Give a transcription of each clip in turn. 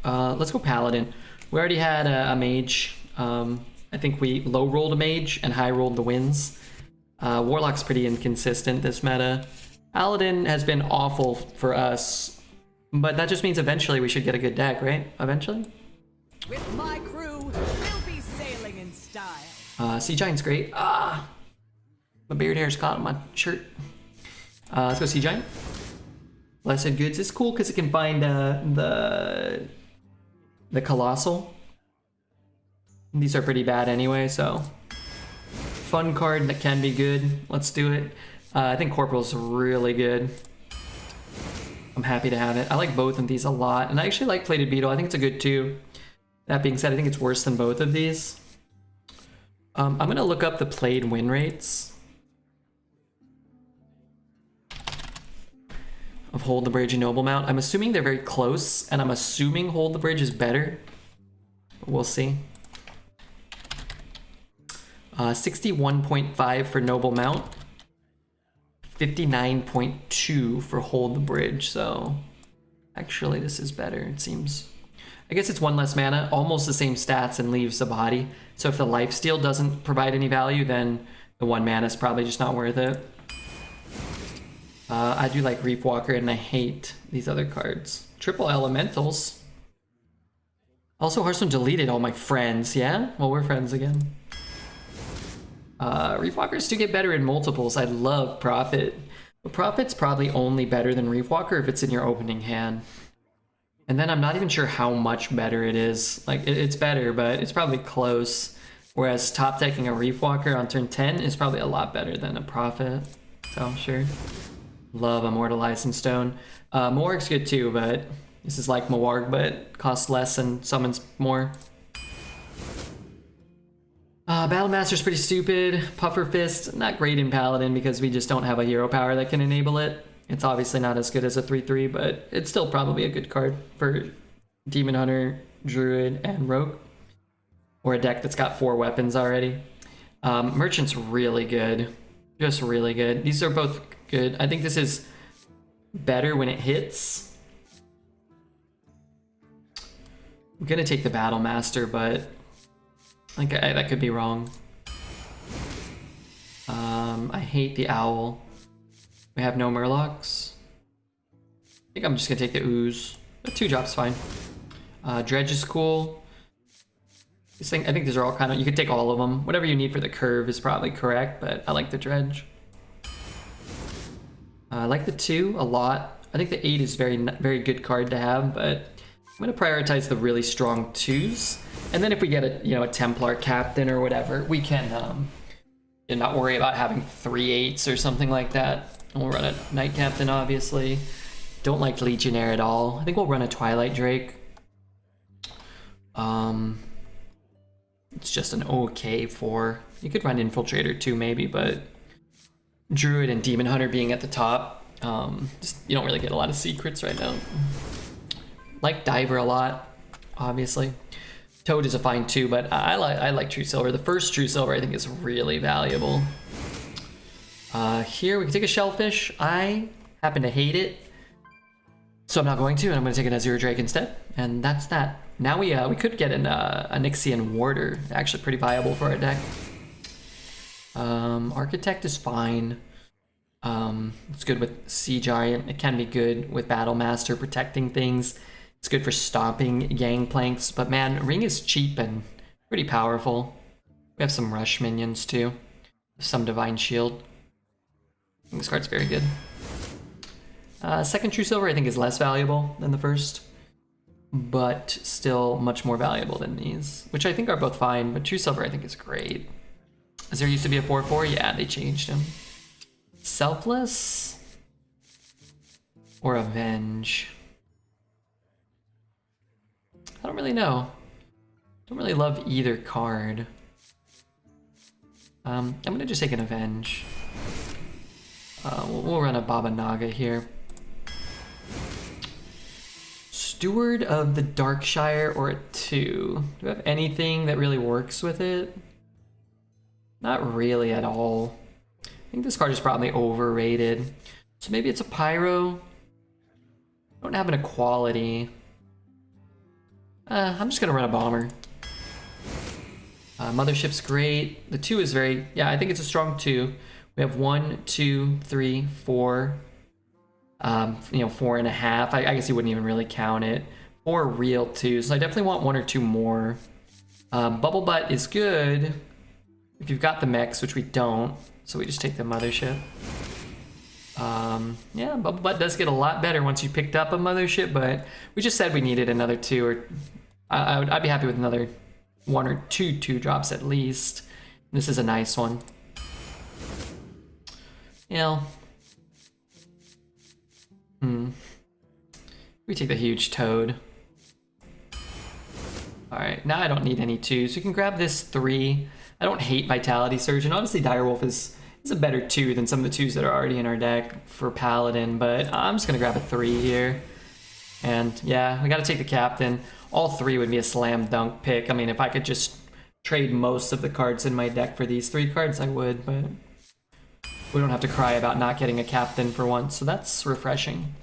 Let's go Paladin. We already had a mage. I think we low rolled a mage and high rolled the wins. Warlock's pretty inconsistent this meta. Paladin has been awful for us, but that just means eventually we should get a good deck, right? Eventually? With my crew, we'll be sailing in style. Sea Giant's great. Ah! My beard hair's caught on my shirt. Let's go Sea Giant. Blessed Goods is cool because it can find the Colossal. These are pretty bad anyway, so fun card that can be good. Let's do it. I think Corporal's really good. I'm happy to have it. I like both of these a lot, and I actually like Plated Beetle. I think it's a good 2. That being said, I think it's worse than both of these. I'm gonna look up the played win rates of Hold the Bridge and Noble Mount. I'm assuming they're very close, and I'm assuming Hold the Bridge is better. But we'll see. 61.5 for Noble Mount, 59.2 for Hold the Bridge, so actually this is better, it seems. I guess it's 1 less mana, almost the same stats, and leaves the body. So if the lifesteal doesn't provide any value, then the 1 mana is probably just not worth it. I do like Reef Walker, and I hate these other cards. Triple Elementals. Also, Hearthstone deleted all my friends, yeah? Well, we're friends again. Reef Walkers do get better in multiples. I love Prophet. But Prophet's probably only better than Reef Walker if it's in your opening hand. And then I'm not even sure how much better it is. Like, it's better, but it's probably close. Whereas top decking a Reef Walker on turn 10 is probably a lot better than a Prophet. So, sure. Love Immortalizing Stone. Mawarg's good too, but this is like Mawarg, but costs less and summons more. Battlemaster's pretty stupid. Puffer Fist, not great in Paladin because we just don't have a hero power that can enable it. It's obviously not as good as a 3/3, but it's still probably a good card for Demon Hunter, Druid, and Rogue. Or a deck that's got 4 weapons already. Merchant's really good. Just really good. These are both good. I think this is better when it hits. I'm gonna take the Battlemaster, but like that could be wrong. I hate the Owl. We have no Murlocs. I think I'm just gonna take the Ooze. But 2 drops fine. Dredge is cool. This thing, I think these are all kind of, you could take all of them. Whatever you need for the curve is probably correct, but I like the Dredge. I like the 2 a lot. I think the 8 is very good card to have, but I'm gonna prioritize the really strong 2s. And then if we get a Templar captain or whatever, we can not worry about having 3 8s or something like that. We'll run a Knight Captain, obviously. Don't like Legionnaire at all. I think we'll run a Twilight Drake. It's just an okay 4. You could run Infiltrator too, maybe, but Druid and Demon Hunter being at the top, you don't really get a lot of secrets right now. Like Diver a lot, obviously. Toad is a fine too, but I like True Silver. The first True Silver I think is really valuable. Here we can take a Shellfish. I happen to hate it, so I'm not going to, and I'm going to take an Azure Drake instead. And that's that. Now we could get an Onyxian Warder. Actually pretty viable for our deck. Architect is fine. It's good with Sea Giant. It can be good with Battlemaster protecting things. It's good for stopping Gangplanks, but man, Ring is cheap and pretty powerful. We have some Rush minions too. Some Divine Shield. I think this card's very good. Second True Silver I think is less valuable than the first, but still much more valuable than these, which I think are both fine, but True Silver I think is great. Is there used to be a 4/4? Yeah, they changed him. Selfless or Avenge? I don't really know. Don't really love either card. I'm gonna just take an Avenge. We'll run a Baba Naga here. Steward of the Darkshire or a 2. Do we have anything that really works with it? Not really at all. I think this card is probably overrated. So maybe it's a Pyro. I don't have an Equality. I'm just gonna run a bomber. Mothership's great. The 2 is very, yeah, I think it's a strong 2. We have 1, 2, 3, 4. 4.5. I guess you wouldn't even really count it. 4 real 2s. So I definitely want 1 or 2 more. Bubble Butt is good if you've got the mechs, which we don't. So we just take the Mothership. Yeah, Bubble Butt does get a lot better once you picked up a Mothership, but we just said we needed another 2, or I'd be happy with another 1 or 2 2-drops at least. This is a nice one. We take the huge toad. Alright, now I don't need any 2s. We can grab this 3. I don't hate Vitality Surge, and honestly Direwolf is a better 2 than some of the 2s that are already in our deck for Paladin, but I'm just gonna grab a 3 here. And yeah, we gotta take the Captain. All 3 would be a slam dunk pick. I mean, if I could just trade most of the cards in my deck for these 3 cards, I would, but we don't have to cry about not getting a Captain for once, so that's refreshing.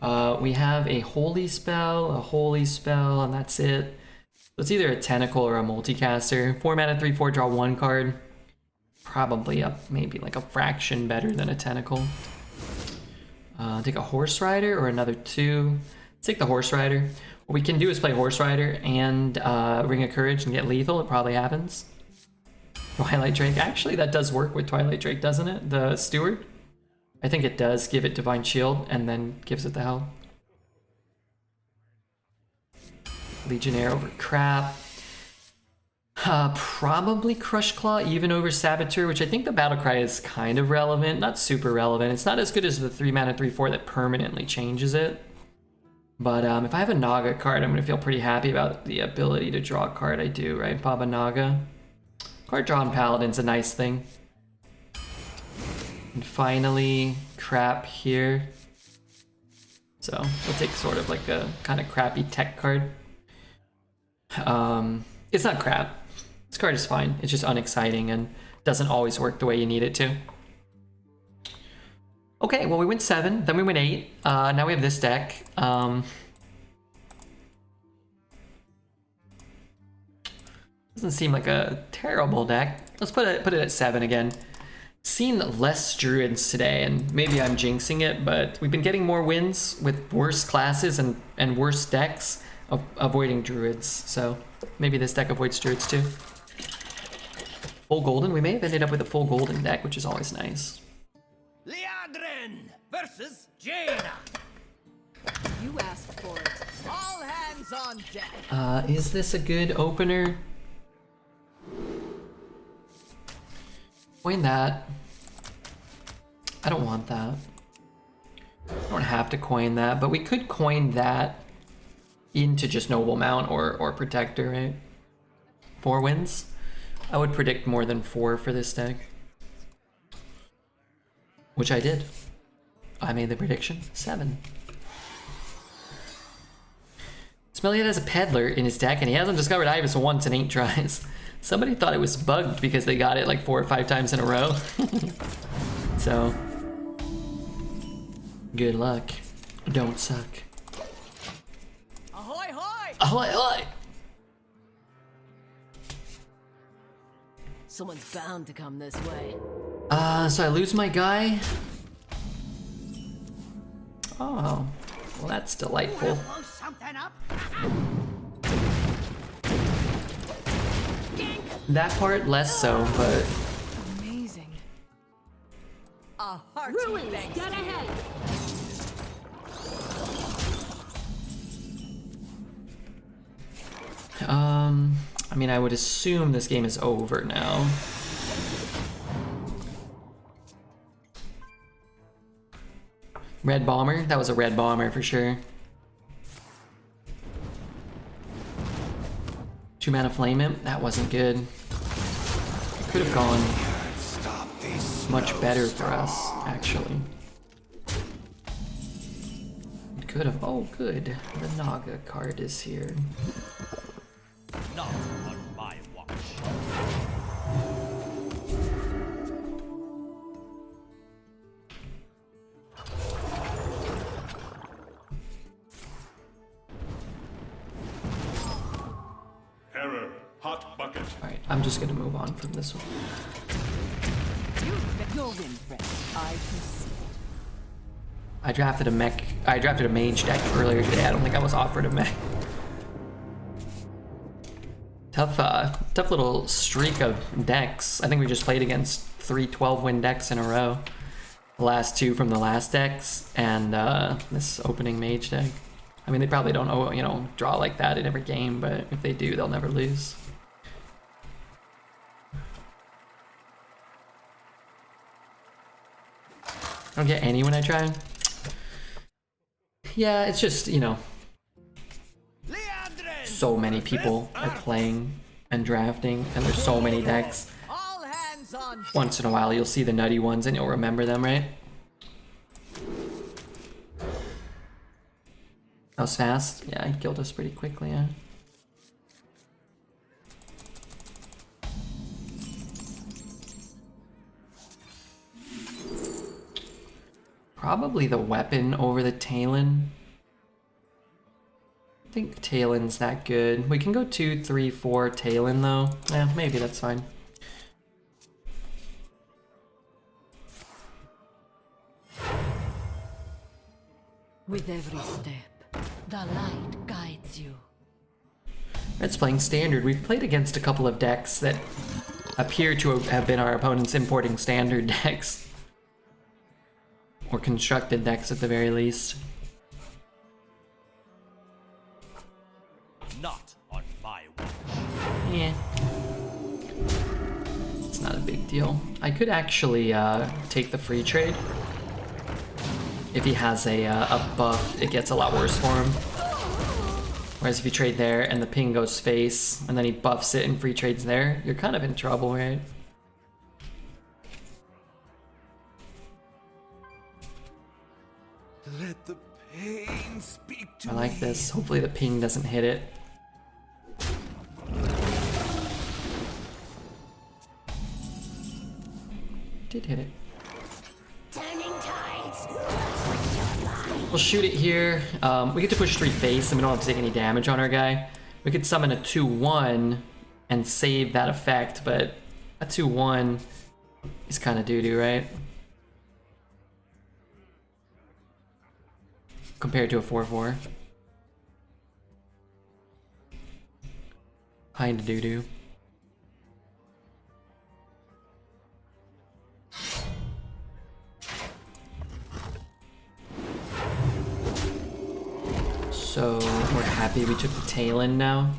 We have a Holy Spell, and that's it. So it's either a Tentacle or a Multicaster. 4 mana, 3/4, draw 1 card. Probably maybe like a fraction better than a Tentacle. Take a Horse Rider or another 2. Let's take the Horse Rider. What we can do is play Horse Rider and Ring of Courage and get lethal. It probably happens. Twilight Drake. Actually, that does work with Twilight Drake, doesn't it? The Steward? I think it does give it Divine Shield and then gives it the health. Legionnaire over crap. Probably Crush Claw even over Saboteur, which I think the battle cry is kind of relevant. Not super relevant. It's not as good as the 3 mana 3/4 that permanently changes it. But if I have a Naga card, I'm going to feel pretty happy about the ability to draw a card. I do, right? Baba Naga. Card draw on Paladin's a nice thing. And finally, crap here. So we'll take sort of like a kind of crappy tech card. It's not crap. This card is fine. It's just unexciting and doesn't always work the way you need it to. Okay, well we went 7, then we went 8. Now we have this deck. Doesn't seem like a terrible deck. Let's put it at 7 again. Seen less druids today, and maybe I'm jinxing it, but we've been getting more wins with worse classes and worse decks avoiding druids. So maybe this deck avoids druids too. Full golden. We may have ended up with a full golden deck, which is always nice. Liadrin versus Jaina. You asked for it. All hands on deck. Is this a good opener? Coin that. I don't want that. I don't have to coin that, but we could coin that into just Noble Mount or Protector, right? 4 wins. I would predict more than 4 for this deck. Which I did. I made the prediction. 7. Smelliot has a Peddler in his deck, and he hasn't discovered Ibis once in 8 tries. Somebody thought it was bugged because they got it like 4 or 5 times in a row. So, good luck. Don't suck. Ahoy, hoy! Ahoy, ahoy! Someone's bound to come this way. So I lose my guy. Oh, well that's delightful. Blow something up. That part less so, but Amazing. A hearty Ruins, thanks. dead ahead. I mean, I would assume this game is over now. Red Bomber? That was a Red Bomber for sure. 2 mana Flame Imp? That wasn't good. Could have gone much better for us, actually. It could have. Oh, good. The Naga card is here. Not on my watch. Alright, I'm just gonna move on from this one. You'll win, friend. I can see it. I drafted a mage deck earlier today. I don't think I was offered a mech. Tough little streak of decks. I think we just played against 3 12-win decks in a row. The last 2 from the last decks, and this opening mage deck. I mean, they probably don't, you know, draw like that in every game, but if they do, they'll never lose. I don't get any when I try. Yeah, it's just, you know, so many people are playing and drafting, and there's so many decks. All hands on. Once in a while, you'll see the nutty ones and you'll remember them, right? That was fast. Yeah, he killed us pretty quickly, yeah. Probably the weapon over the Talon. I think Talon's that good. We can go 2, 3, 4 Talon though. Yeah, maybe that's fine. With every step, the light guides you. Red's playing standard. We've played against a couple of decks that appear to have been our opponents importing standard decks. Or constructed decks at the very least. Not on my watch. Yeah. It's not a big deal. I could actually take the free trade. If he has a buff, it gets a lot worse for him. Whereas if you trade there and the ping goes face, and then he buffs it and free trades there, you're kind of in trouble, right? Let the pain speak to I like this. Hopefully the ping doesn't hit it. Did hit it. We'll shoot it here. We get to push 3 face and we don't have to take any damage on our guy. We could summon a 2/1 and save that effect, but a 2/1 is kind of doo-doo, right? Compared to a 4/4. Kinda doo-doo. So we're happy we took the Talon now.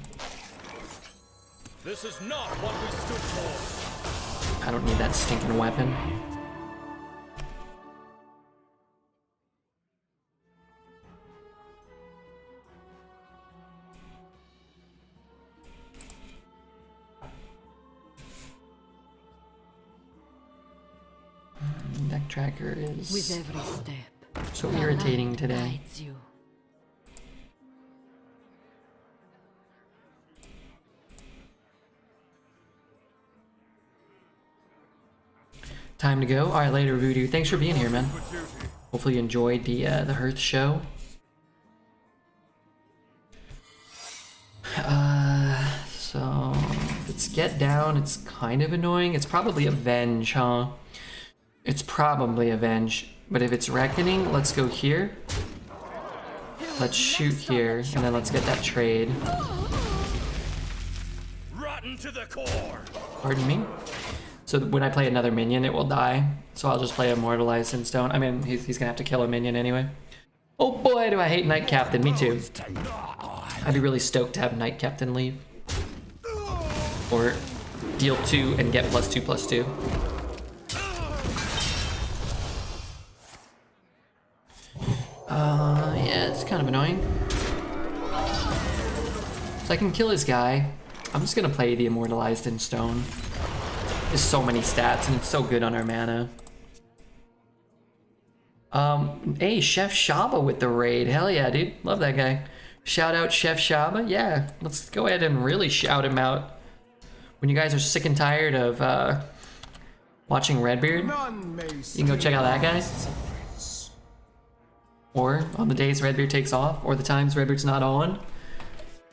This is not what we stood for. I don't need that stinking weapon. Deck tracker is With every step, so the irritating light today. guides you. Time to go. All right, later, Voodoo. Thanks for being here, man. Hopefully you enjoyed the Hearth show. So if it's get down, it's kind of annoying. It's probably Avenge, huh? It's probably Avenge. But if it's Reckoning, let's go here. Let's shoot here, and then let's get that trade. Rotten to the core. Pardon me? So when I play another minion, it will die. So I'll just play Immortalized in Stone. I mean, he's gonna have to kill a minion anyway. Oh boy, do I hate Knight Captain. Me too. I'd be really stoked to have Knight Captain leave. Or deal 2 and get +2/+2. Yeah, it's kind of annoying. So I can kill his guy. I'm just gonna play the Immortalized in Stone. There's so many stats and it's so good on our mana. Hey, Chef Shaba with the raid. Hell yeah, dude. Love that guy. Shout out Chef Shaba. Yeah, let's go ahead and really shout him out. When you guys are sick and tired of watching Redbeard, you can go check out that guy. Or on the days Redbeard takes off, or the times Redbeard's not on,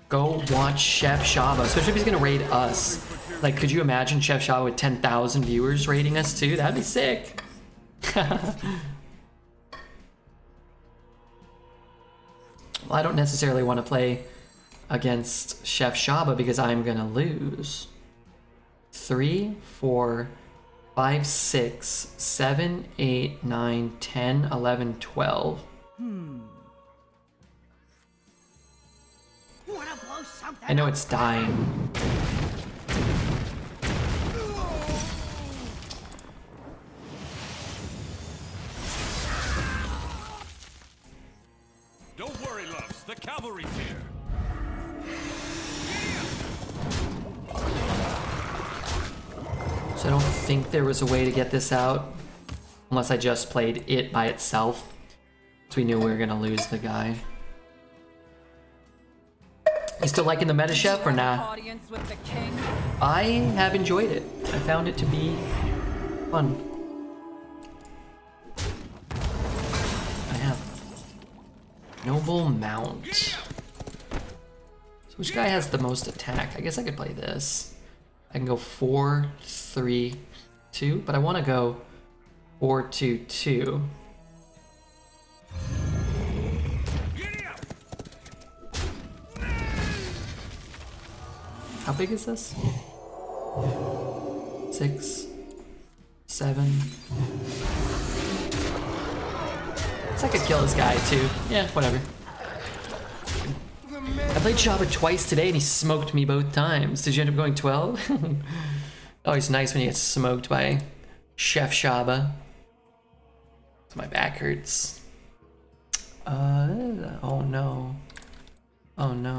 go watch Chef Shaba, especially if he's gonna raid us. Like, could you imagine Chef Shaw with 10,000 viewers rating us too? That'd be sick. Well, I don't necessarily want to play against Chef Shaba because I'm gonna lose. 3, 4, 5, 6, 7, 8, 9, 10, 11, 12. I know it's dying. Don't worry, loves. The cavalry's here. So I don't think there was a way to get this out. Unless I just played it by itself. So we knew we were gonna lose the guy. You still liking the meta, Chef, or nah? Audience with the king. I have enjoyed it. I found it to be fun. I have Noble Mount. So which guy has the most attack? I guess I could play this. I can go 4, 3, 2, but I want to go 4, 2, 2. How big is this? 6, 7. I could kill this guy too. Yeah, whatever. I played Shaba twice today and he smoked me both times. Did you end up going 12? Always nice when you get smoked by Chef Shaba. My back hurts. Oh no. Oh no.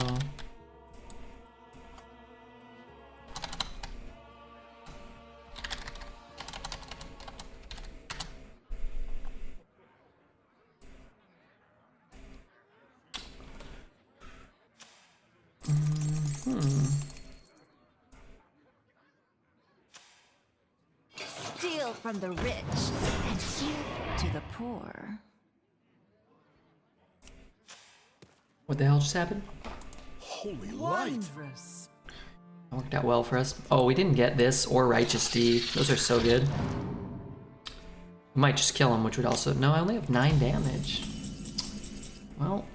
Steal from the rich and give to the poor. What the hell just happened? Holy light. Wondrous. That worked out well for us. Oh, we didn't get this or Righteous Deed. Those are so good. We might just kill him, which would also... No, I only have 9 damage. Well...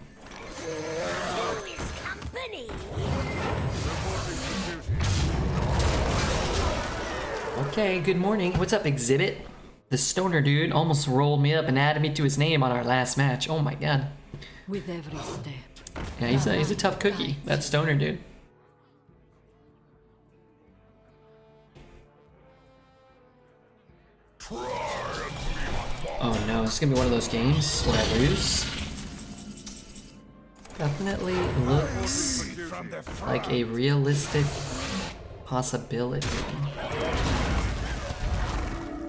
Okay, good morning. What's up, Exhibit? The stoner dude almost rolled me up and added me to his name on our last match. Oh my god. With every step. Yeah, he's a tough cookie. That stoner dude. Oh no, it's gonna be one of those games where I lose. Definitely looks like a realistic possibility.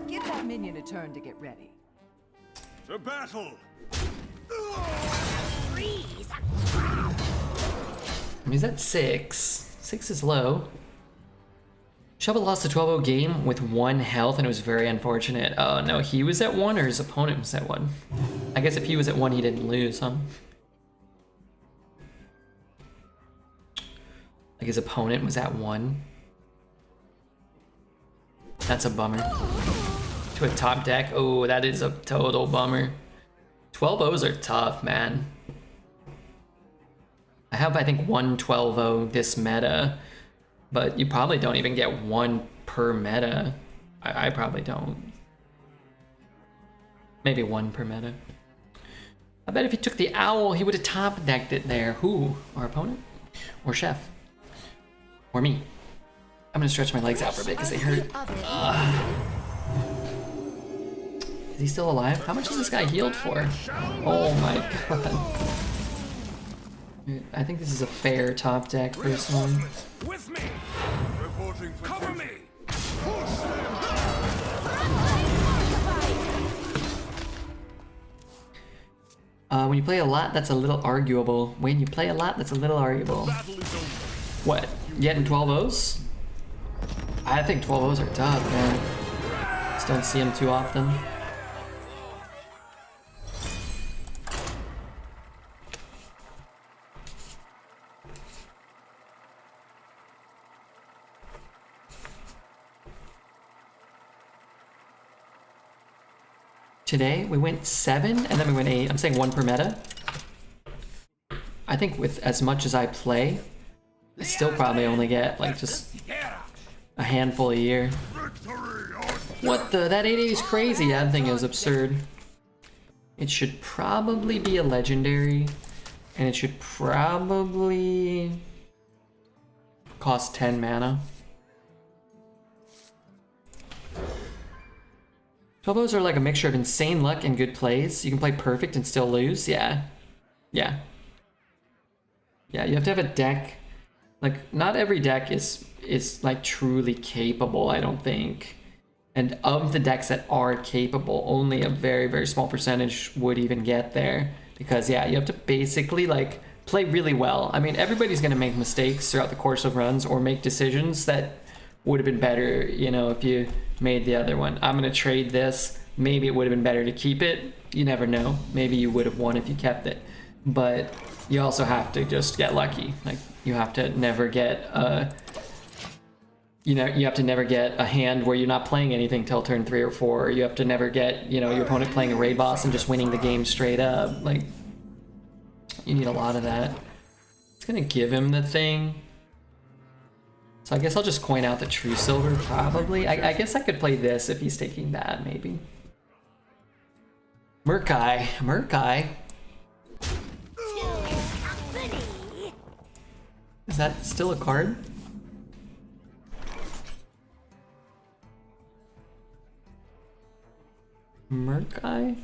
Give that minion a turn to get ready. To battle. I mean, he's at 6. 6 is low. Shaba lost a 12-0 game with 1 health, and it was very unfortunate. Oh no, he was at 1 or his opponent was at 1? I guess if he was at 1, he didn't lose, huh? Like his opponent was at 1. That's a bummer. To a top deck, oh, that is a total bummer. 12-0s are tough, man. I have, I think, 1 12-0 this meta, but you probably don't even get 1 per meta. I probably don't. Maybe 1 per meta. I bet if he took the owl, he would have top decked it there. Who? Our opponent? Or Chef? Or me? I'm gonna stretch my legs out for a bit because they hurt. Is he still alive? How much is this guy healed for? Oh my god. I think this is a fair top deck, personally. With me. Reporting for cover me. When you play a lot, that's a little arguable. When you play a lot, that's a little arguable. Battle is over. What? Getting 12-0s? I think 12-0s are tough, man. Just don't see them too often. today. We went 7 and then we went 8. I'm saying 1 per meta. I think with as much as I play, I still probably only get like just a handful a year. What the? That 8/8 is crazy. That thing is absurd. It should probably be a legendary, and it should probably cost 10 mana. 12-0s are like a mixture of insane luck and good plays. You can play perfect and still lose. Yeah. Yeah. Yeah, you have to have a deck. Like, not every deck is like truly capable, I don't think. And of the decks that are capable, only a very, very small percentage would even get there. Because yeah, you have to basically like play really well. I mean, everybody's gonna make mistakes throughout the course of runs or make decisions that would have been better, you know, if you made the other one. I'm gonna trade this. Maybe it would have been better to keep it. You never know. Maybe you would have won if you kept it. But you also have to just get lucky. Like, you have to never get a, you know, you have to never get a hand where you're not playing anything till turn 3 or 4. You have to never get, you know, your opponent playing a raid boss and just winning the game straight up. Like, you need a lot of that. It's gonna give him the thing. So I guess I'll just coin out the true silver, probably. I guess I could play this if he's taking that, maybe. Murkai. Murkai. Is that still a card? Murkai?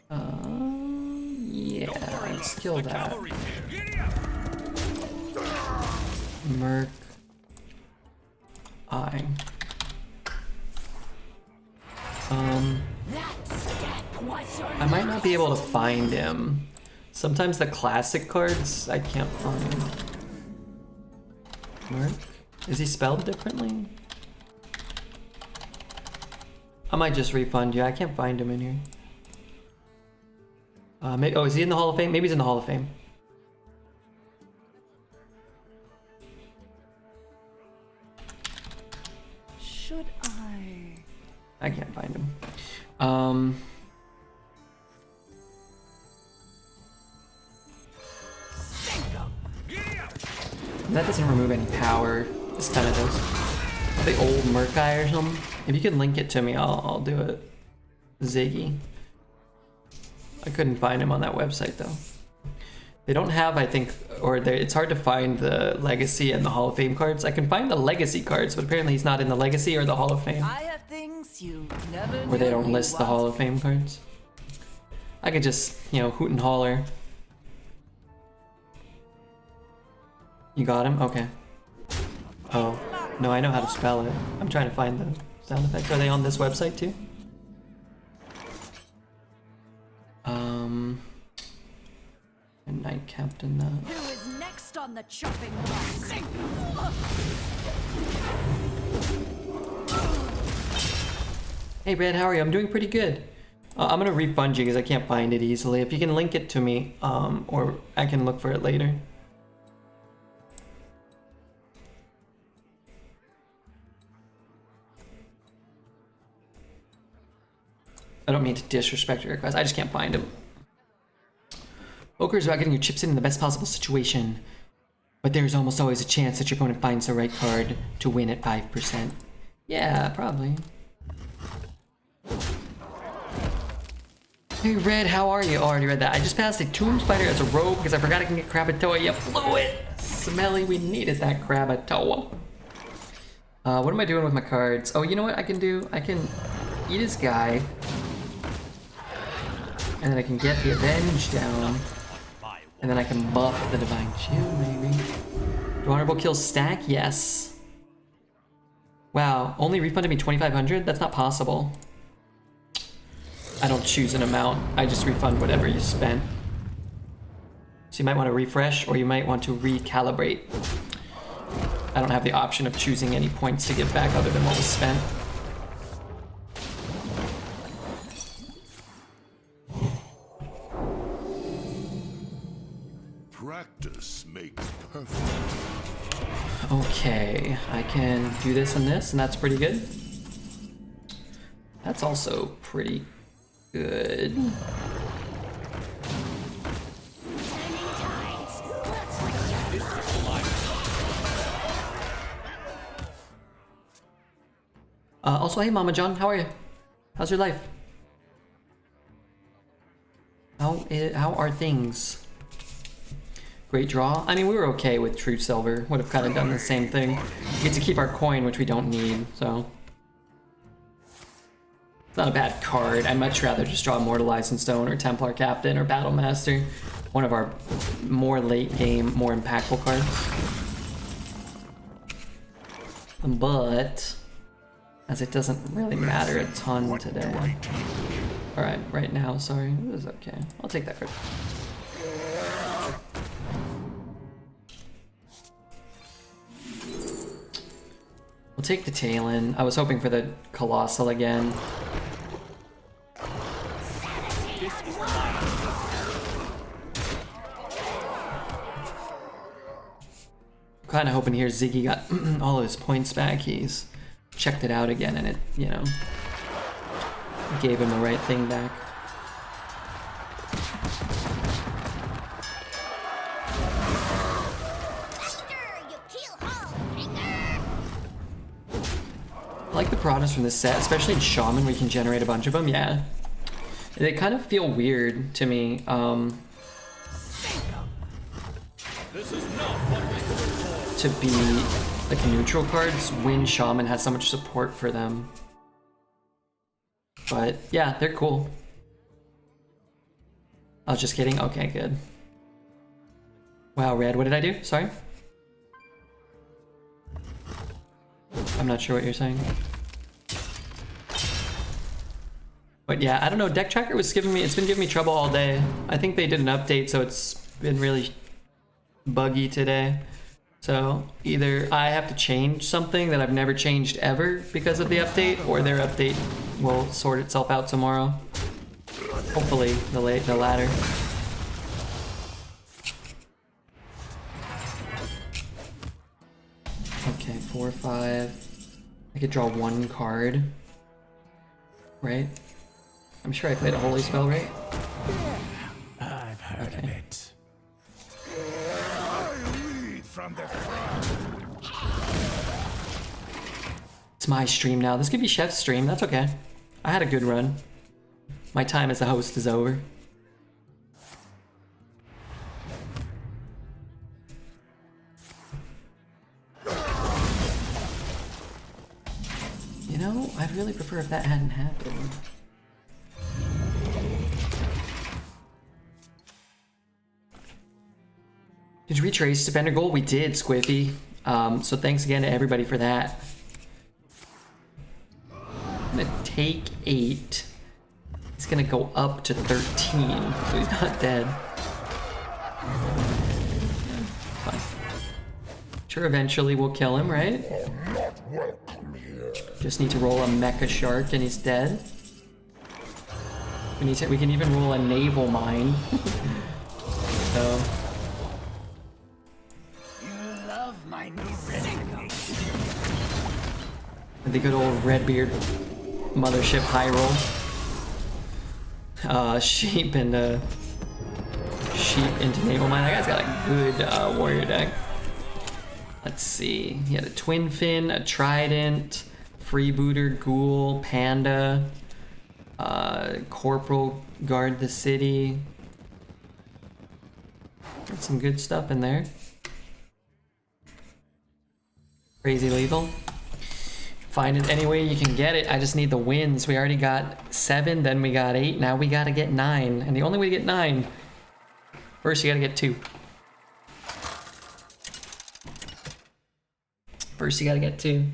Yeah, let's kill that. Merc. I might not be able to find him. Sometimes the classic cards I can't find. Merc? Is he spelled differently? I might just refund you. I can't find him in here. Maybe, oh, is he in the Hall of Fame? Maybe he's in the Hall of Fame. Should I? I can't find him. That doesn't remove any power. This kind of does. The old Murkai or something. If you can link it to me, I'll do it. Ziggy. I couldn't find him on that website though. They don't have, I think, or it's hard to find the Legacy and the Hall of Fame cards. I can find the Legacy cards, but apparently he's not in the Legacy or the Hall of Fame. I have things you never Where they don't knew list the you Hall of Fame cards. I could just, you know, hoot and holler. You got him? Okay. Oh. No, I know how to spell it. I'm trying to find the sound effects. Are they on this website too? Knight Captain that. Who is next on the chopping block? Hey Red, how are you? I'm doing pretty good. I'm gonna refund you because I can't find it easily. If you can link it to me, or I can look for it later. I don't mean to disrespect your request. I just can't find him. Poker is about getting your chips in the best possible situation, but there's almost always a chance that your opponent finds the right card to win at 5%. Yeah, probably. Hey Red, how are you? Oh, I already read that. I just passed a Tomb Spider as a rogue because I forgot I can get Krakatoa. You blew it! Smelly, we needed that Krakatoa. What am I doing with my cards? Oh, you know what I can do? I can eat his guy. And then I can get the Avenge down. And then I can buff the Divine Shield, maybe. Do honorable kills stack? Yes. Wow, only refunded me 2,500? That's not possible. I don't choose an amount. I just refund whatever you spent. So you might want to refresh, or you might want to recalibrate. I don't have the option of choosing any points to give back other than what was spent. Practice makes perfect. Okay, I can do this and this, and that's pretty good. That's also pretty good. Also, hey Mama John, how are you? How's your life? How are things? Great draw. I mean, we were okay with True Silver. Would have kind of done the same thing. We get to keep our coin, which we don't need, so. It's not a bad card. I'd much rather just draw Immortalizing Stone or Templar Captain or Battle Master. One of our more late game, more impactful cards. But, as it doesn't really matter a ton today. Alright, right now, sorry. It was okay. I'll take that card. We'll take the Talon. I was hoping for the Colossal again. Kind of hoping here Ziggy got all of his points back. He's checked it out again and it, you know, gave him the right thing back. I like the products from this set, especially in Shaman where you can generate a bunch of them, yeah. They kind of feel weird to me. To be like neutral cards when Shaman has so much support for them. But yeah, they're cool. I was just kidding. Okay, good. Wow, Red, what did I do? Sorry? I'm not sure what you're saying. But yeah, I don't know. Deck Tracker was giving me, it's been giving me trouble all day. I think they did an update, so it's been really buggy today. So either I have to change something that I've never changed ever because of the update, or their update will sort itself out tomorrow. Hopefully the latter. Okay, 4 or 5. I could draw one card, right? I'm sure I played a Holy Spell, right? I've heard of it. From the It's my stream now. This could be Chef's stream. That's okay. I had a good run. My time as a host is over. You know, I'd really prefer if that hadn't happened. Did you retrace Defender goal? We did, Squiffy. So thanks again to everybody for that. I'm gonna take 8. He's gonna go up to 13, so he's not dead. Fine. Sure, eventually we'll kill him, right? Just need to roll a Mecha Shark and he's dead. We can even roll a Naval Mine. So. The good old Redbeard Mothership high roll. Sheep and sheep into Naval Mine. That guy's got a good warrior deck. Let's see. He had a Twin Fin, a Trident, Freebooter, Ghoul, Panda, Corporal, Guard the City. Got some good stuff in there. Crazy Lethal. Find it any way you can get it. I just need the wins. We already got 7, then we got 8, now we gotta get 9. And the only way to get 9, first you gotta get 2. First you gotta get 2.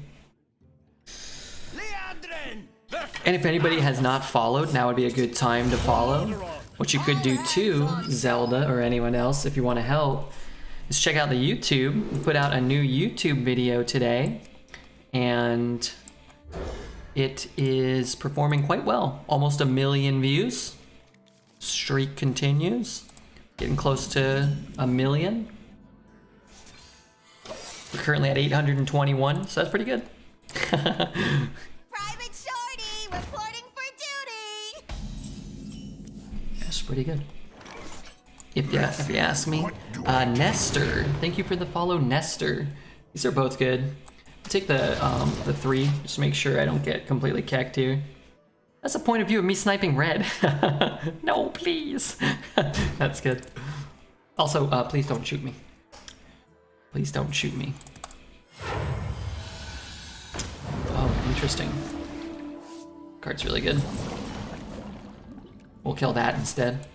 And if anybody has not followed, now would be a good time to follow. What you could do too, Zelda or anyone else, if you want to help, is check out the YouTube. We put out a new YouTube video today, and it is performing quite well. Almost 1 million views. Streak continues. Getting close to 1 million. We're currently at 821, so that's pretty good. Private Shorty reporting for pretty good. If you ask me. Nestor, thank you for the follow, Nestor. These are both good. I'll take the 3, just to make sure I don't get completely cacked here. That's the point of view of me sniping red. No, please. That's good. Also, please don't shoot me. Please don't shoot me. Oh, interesting. Card's really good. We'll kill that instead.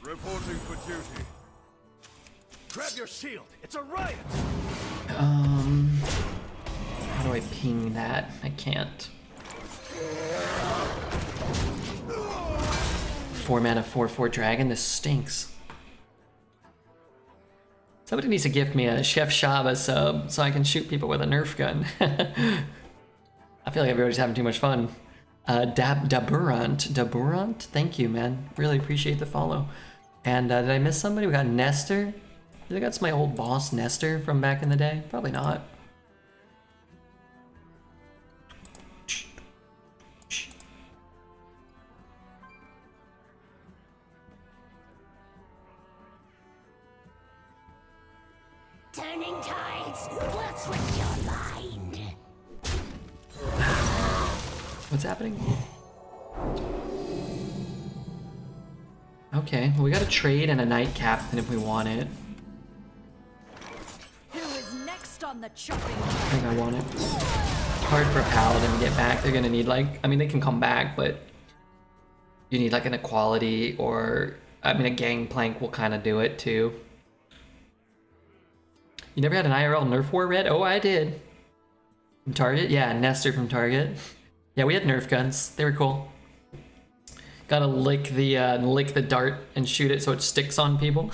Reporting for duty. Grab your shield. It's a riot. How do I ping that? I can't. 4 mana 4/4 dragon. This stinks. Somebody needs to give me a Chef Shaba sub so I can shoot people with a Nerf gun. I feel like everybody's having too much fun. Daburant, thank you, man. Really appreciate the follow. And did I miss somebody? We got Nestor. I think that's my old boss, Nestor, from back in the day. Probably not. Turning tides. What's with your mind? What's happening? Okay, well, we got a trade and a Knight Captain if we want it. Who is next on the chopping I think I want it. Hard for a Paladin to get back. They're gonna need like, I mean, they can come back, but you need like an equality or, I mean, a Gangplank will kind of do it too. You never had an IRL Nerf War Red? Oh, I did. From Target? Yeah, Nestor from Target. Yeah, we had Nerf guns. They were cool. Gotta lick the dart and shoot it so it sticks on people.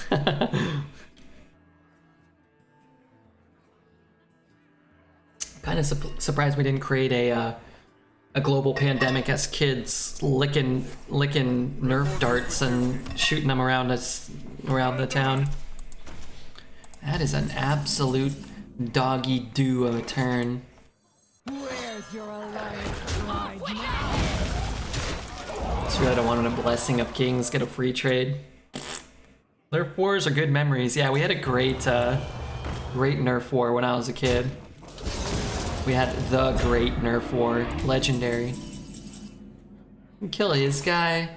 Kind of surprised we didn't create a global pandemic as kids licking Nerf darts and shooting them around the town. That is an absolute doggy do of a turn. Where's your alliance bride now? Just really don't want a blessing of kings, get a free trade. Nerf wars are good memories. Yeah, we had a great Nerf war when I was a kid. We had the great Nerf war, legendary. Kill his guy.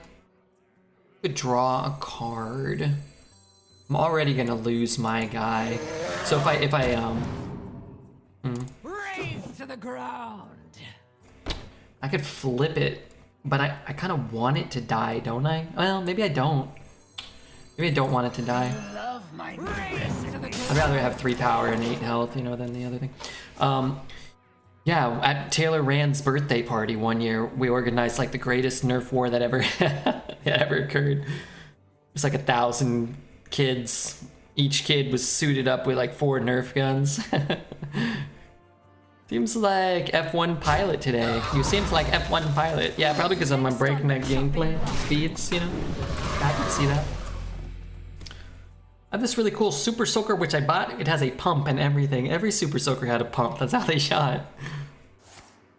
Could draw a card. I'm already gonna lose my guy. So if I Raise to the ground. I could flip it, but I kind of want it to die, don't I? Well, maybe I don't. Maybe I don't want it to die. Love my I'd rather have 3 power and 8 health, you know, than the other thing. Yeah, at Taylor Rand's birthday party one year, we organized like the greatest Nerf war that ever ever occurred. It's like 1,000 kids. Each kid was suited up with like 4 Nerf guns. Seems like F1 pilot today. You seems like F1 pilot. Yeah, probably because of my breakneck gameplay speeds, you know? I can see that. I have this really cool Super Soaker which I bought. It has a pump and everything. Every Super Soaker had a pump. That's how they shot.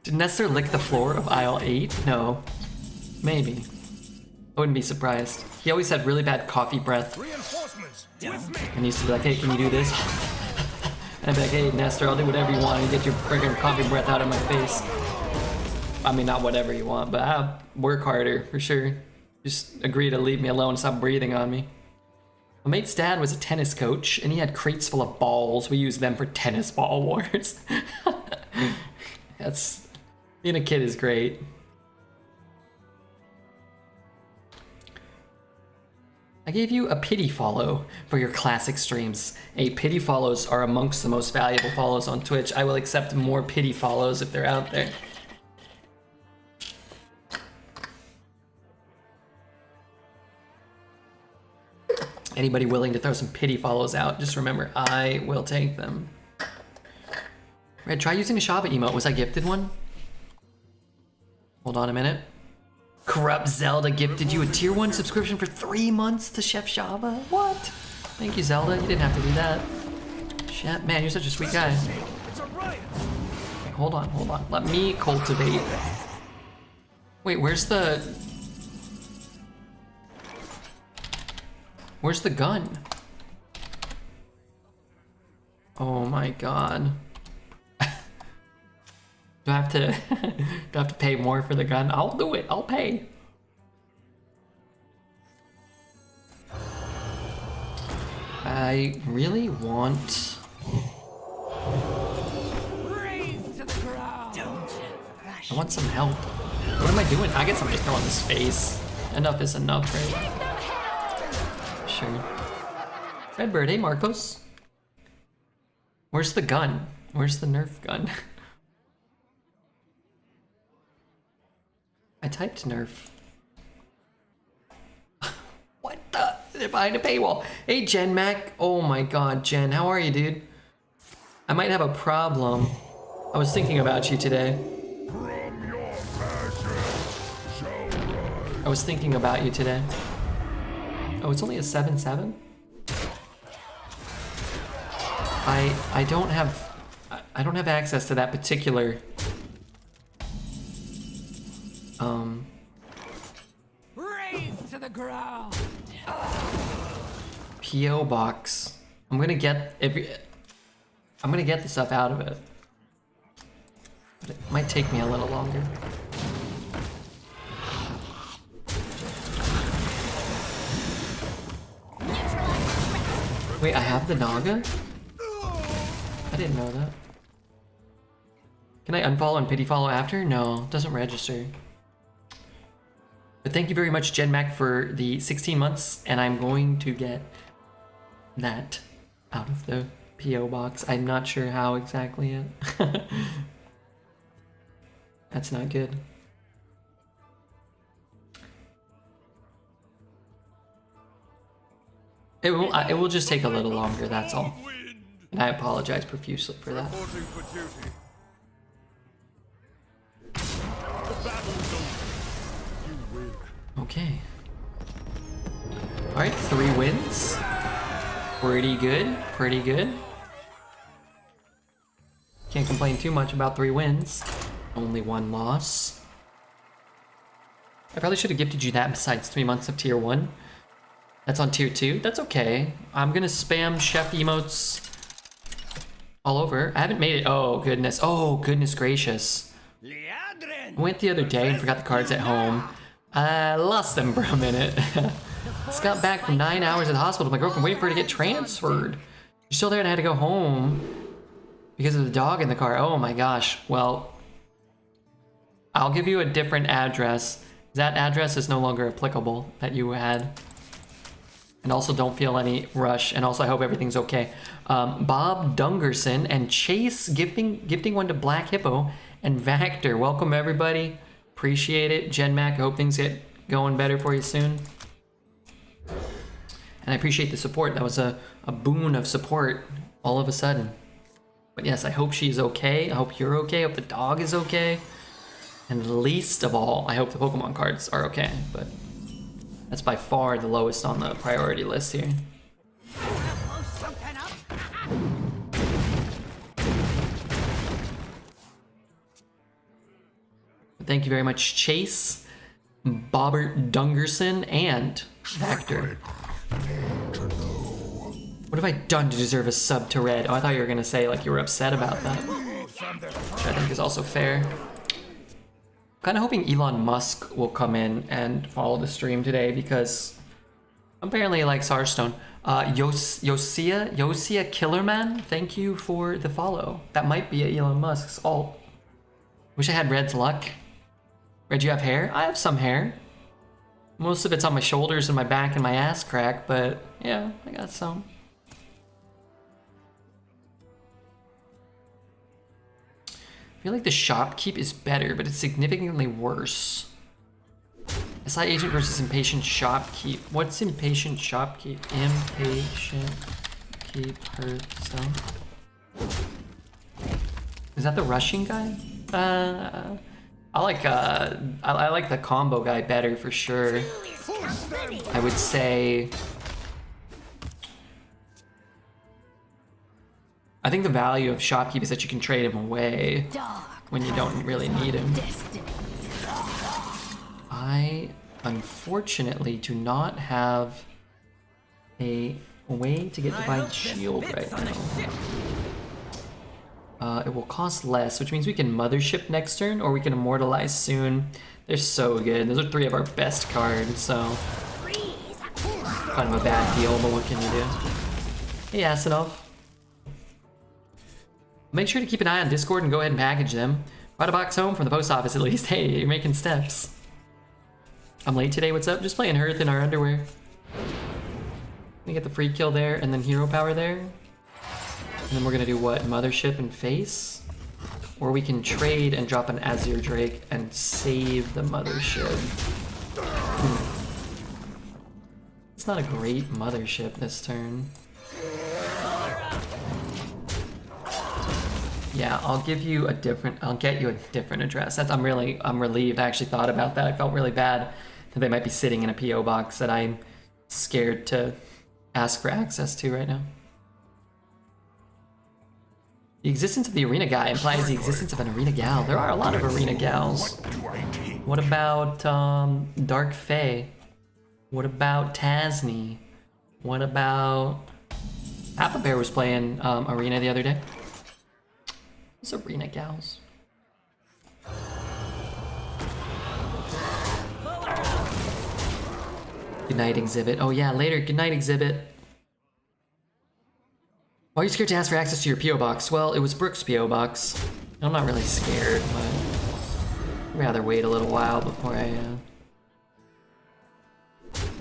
Did Nestor lick the floor of aisle 8? No. Maybe. I wouldn't be surprised. He always had really bad coffee breath. Reinforcements with me. And he used to be like, hey, can you do this? And I'd be like, hey, Nestor, I'll do whatever you want and get your friggin' coffee breath out of my face. I mean, not whatever you want, but I'll work harder, for sure. Just agree to leave me alone and stop breathing on me. My mate's dad was a tennis coach, and he had crates full of balls. We used them for tennis ball wars. That's... Being a kid is great. I gave you a pity follow for your classic streams. Hey, pity follows are amongst the most valuable follows on Twitch. I will accept more pity follows if they're out there. Anybody willing to throw some pity follows out, just remember, I will take them. Red, try using a Shaba emote. Was I gifted one? Hold on a minute. Corrupt Zelda gifted you a tier 1 subscription for 3 months to Chef Shaba? What? Thank you, Zelda. You didn't have to do that. Shit, man, you're such a sweet guy. Hold on. Let me cultivate. Wait, where's the gun? Oh my god. Do I have to pay more for the gun? I'll do it. I'll pay. I really want. I want some help. What am I doing? I get somebody to throw on his face. Enough is enough, right? Sure. Redbird, hey Marcos. Where's the gun? Where's the Nerf gun? I typed Nerf. What the? They're behind a paywall. Hey Jen Mac. Oh my god, Jen, how are you, dude? I might have a problem. I was thinking about you today. I was thinking about you today. Oh, it's only a 7-7? I don't have access to that particular Raise to the ground. PO box. I'm gonna get the stuff out of it. But it might take me a little longer. Wait, I have the Naga? I didn't know that. Can I unfollow and pity follow after? No, doesn't register. But thank you very much, Jen Mac, for the 16 months, and I'm going to get that out of the PO box. I'm not sure how exactly yet. That's not good. It will just take a little longer, that's all. And I apologize profusely for that. Reporting for duty. The battle's over. You win. Okay. Alright, 3 wins. Pretty good, pretty good. Can't complain too much about 3 wins. Only 1 loss. I probably should have gifted you that besides 3 months of tier 1. That's on tier 2. That's okay. I'm gonna spam chef emotes all over. I haven't made it. Oh goodness. Oh goodness gracious. I went the other day and forgot the cards at home. I lost them for a minute. Just got back from 9 hours at the hospital. My girlfriend waiting for her to get transferred. She's still there and I had to go home because of the dog in the car. Oh my gosh. Well, I'll give you a different address. That address is no longer applicable that you had. And also don't feel any rush. And also I hope everything's okay. Bob Dungerson and Chase gifting one to Black Hippo and Vactor. Welcome everybody. Appreciate it. Jen Mac, I hope things get going better for you soon. And I appreciate the support. That was a boon of support all of a sudden. But yes, I hope she's okay. I hope you're okay. I hope the dog is okay. And least of all, I hope the Pokemon cards are okay. But that's by far the lowest on the priority list here. Thank you very much, Chase, Bobbert Dungerson, and Vactor. What have I done to deserve a sub to Red? Oh, I thought you were gonna say like you were upset about that. Which I think is also fair. Kind of hoping Elon Musk will come in and follow the stream today because apparently he likes Hearthstone. Yosia Killerman, thank you for the follow. That might be Elon Musk's alt. Wish I had Red's luck. Red, you have hair? I have some hair. Most of it's on my shoulders and my back and my ass crack, but yeah, I got some. I feel like the shopkeep is better, but it's significantly worse. SI agent versus impatient shopkeep. What's impatient shopkeep? Impatient keep Hearthstone. Is that the rushing guy? I like the combo guy better for sure. I would say. I think the value of shopkeep is that you can trade him away when you don't really need him. I unfortunately do not have a way to get Divine Shield right now. It will cost less, which means we can Mothership next turn, or we can Immortalize soon. They're so good. Those are 3 of our best cards, so kind of a bad deal, but what can you do? Hey, Asinov. Make sure to keep an eye on Discord and go ahead and package them. Brought a box home from the post office at least. Hey, you're making steps. I'm late today, what's up? Just playing Hearth in our underwear. Gonna get the free kill there, and then hero power there. And then we're gonna do what? Mothership and face? Or we can trade and drop an Azure Drake and save the Mothership. It's not a great Mothership this turn. Yeah, I'll get you a different address. I'm relieved. I actually thought about that. I felt really bad that they might be sitting in a PO box that I'm scared to ask for access to right now. The existence of the arena guy implies the existence of an arena gal. There are a lot of arena gals. What about Dark Fae? What about Tasney? What about Papa Bear was playing arena the other day. Those arena gals. Good night, Exhibit. Oh yeah, later. Good night, Exhibit. Why are you scared to ask for access to your P.O. box? Well, it was Brooke's P.O. box. I'm not really scared, but I'd rather wait a little while before I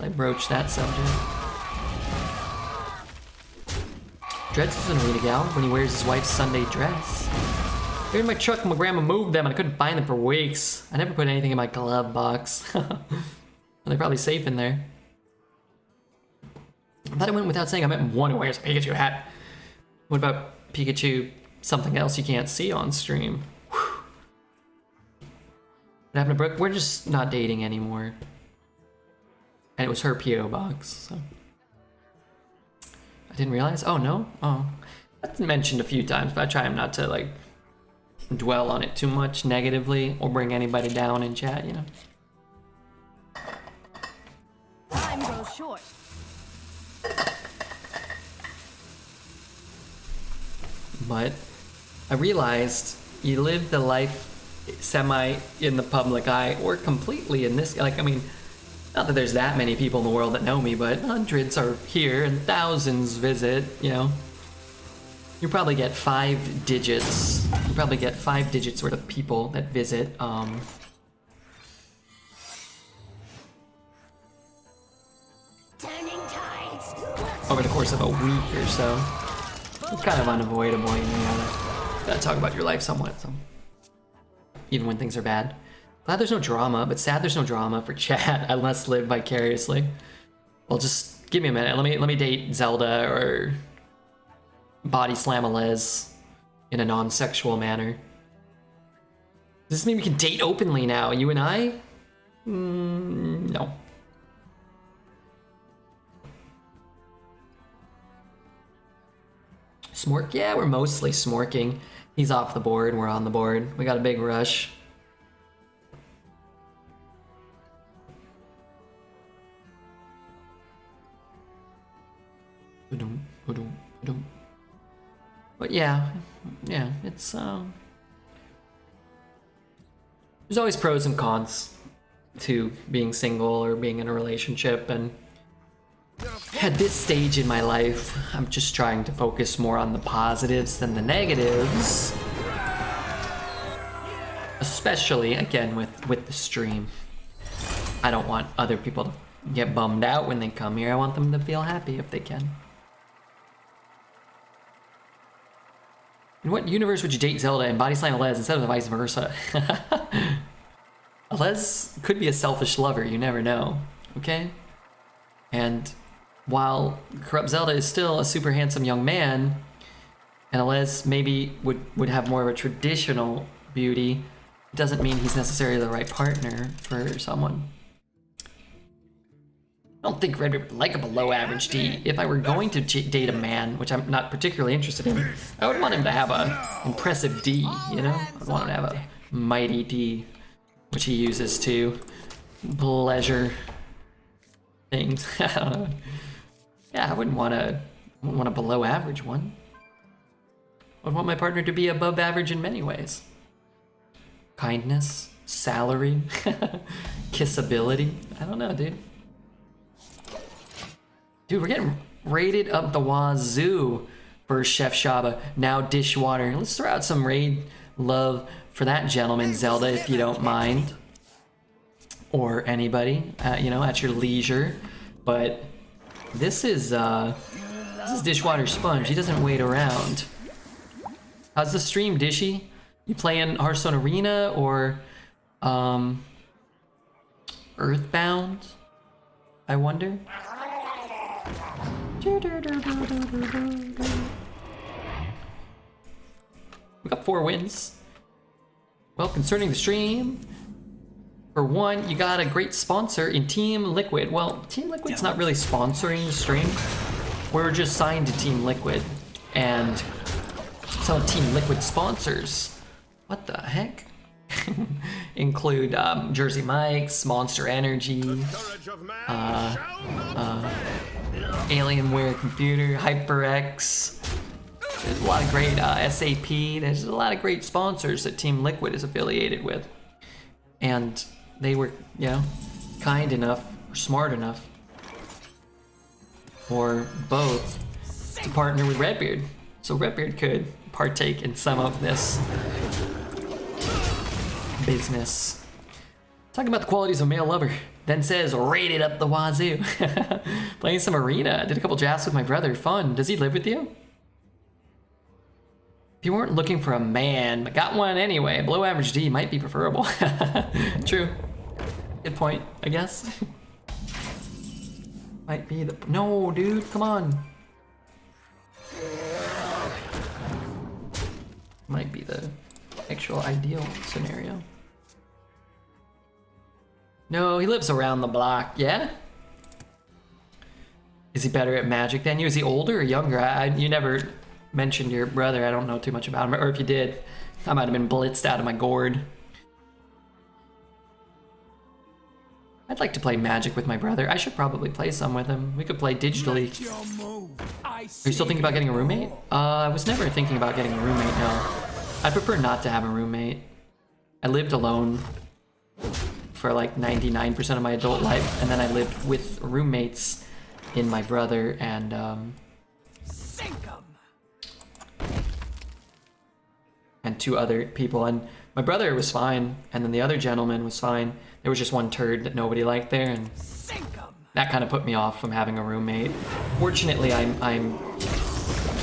broach that subject. Dreads is an arena gal when he wears his wife's Sunday dress. They're in my truck and my grandma moved them and I couldn't find them for weeks. I never put anything in my glove box. They're probably safe in there. I thought it went without saying I met one who wears a Pikachu hat. What about Pikachu, something else you can't see on stream? Whew. What happened to Brooke? We're just not dating anymore. And it was her P.O. box, so. I didn't realize? Oh, no? Oh. That's mentioned a few times, but I try not to, like, dwell on it too much negatively or bring anybody down in chat, you know? Time goes short. But I realized you live the life semi in the public eye or completely in this, like, I mean, not that there's that many people in the world that know me, but hundreds are here and thousands visit, you know. You probably get 5 digits. You probably get 5 digits worth of people that visit, over the course of a week or so. It's kind of unavoidable, you know. Gotta talk about your life somewhat, so. Even when things are bad. Glad there's no drama, but sad there's no drama for chat. I must live vicariously. Well, just give me a minute. Let me date Zelda or bodyslam Allez in a non-sexual manner. Does this mean we can date openly now, you and I? No. Smork? Yeah, we're mostly smorking. He's off the board, we're on the board. We got a big rush. But yeah, it's there's always pros and cons to being single or being in a relationship, and at this stage in my life, I'm just trying to focus more on the positives than the negatives. Especially, again, with the stream. I don't want other people to get bummed out when they come here. I want them to feel happy if they can. In what universe would you date Zelda and bodyslam Allez instead of the vice versa? Allez could be a selfish lover, you never know, okay? And while Corrupt Zelda is still a super handsome young man, and Allez maybe would have more of a traditional beauty, it doesn't mean he's necessarily the right partner for someone. I don't think Redbeard would like a below average D. If I were going to date a man, which I'm not particularly interested in, I would want him to have a impressive D, you know? I'd want him to have a mighty D, which he uses to pleasure things. I don't know. Yeah, I wouldn't want a below average one. I'd want my partner to be above average in many ways. Kindness, salary, kissability. I don't know, dude. Dude, we're getting raided up the wazoo for Chef Shaba. Now Dishwater. Let's throw out some raid love for that gentleman, Zelda, if you don't mind. Or anybody, you know, at your leisure. But this is Dishwater Sponge. He doesn't wait around. How's the stream, Dishy? You playing Hearthstone Arena or Earthbound? I wonder. We got 4 wins. Well, concerning the stream, for one, you got a great sponsor in Team Liquid. Well, Team Liquid's not really sponsoring the stream. We're just signed to Team Liquid, and some of Team Liquid sponsors, what the heck, include Jersey Mike's, Monster Energy, Alienware Computer, HyperX. There's a lot of great SAP. There's a lot of great sponsors that Team Liquid is affiliated with, and they were, you know, kind enough or smart enough, or both, to partner with Redbeard, so Redbeard could partake in some of this business. Talking about the qualities of a male lover, then says raided up the wazoo. Playing some arena, did a couple jabs with my brother, fun. Does he live with you? If you weren't looking for a man, but got one anyway, below average D might be preferable. True. Good point, I guess. Might be the... No, dude, come on. Might be the actual ideal scenario. No, he lives around the block, yeah? Is he better at magic than you? Is he older or younger? You never mentioned your brother. I don't know too much about him. Or if you did, I might have been blitzed out of my gourd. I'd like to play Magic with my brother. I should probably play some with him. We could play digitally. Are you still thinking about getting a roommate? I was never thinking about getting a roommate, no. I prefer not to have a roommate. I lived alone for like 99% of my adult life, and then I lived with roommates in my brother and and 2 other people, and my brother was fine, and then the other gentleman was fine. There was just one turd that nobody liked there, and that kind of put me off from having a roommate. Fortunately, I'm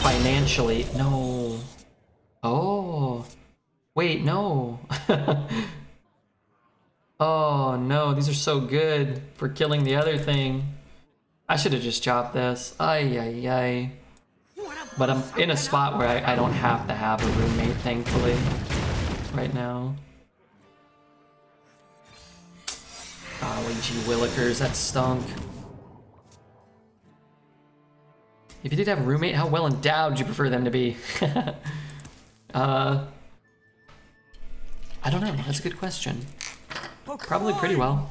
financially... No. Oh. Wait, no. Oh, no. These are so good for killing the other thing. I should have just chopped this. Ay, ay, ay. But I'm in a spot where I don't have to have a roommate, thankfully, right now. Golly gee willikers, that stunk. If you did have a roommate, how well endowed would you prefer them to be? I don't know, that's a good question. Probably pretty well.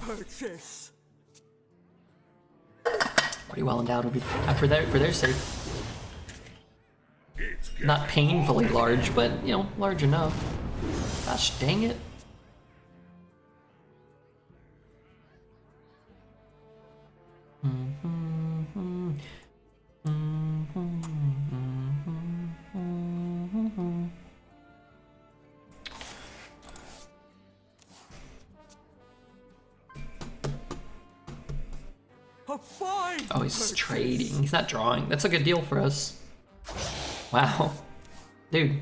Pretty well endowed would be, for their sake. Not painfully large, but, you know, large enough. Gosh dang it. Oh, he's trading. He's not drawing. That's a good deal for us. Wow. Dude.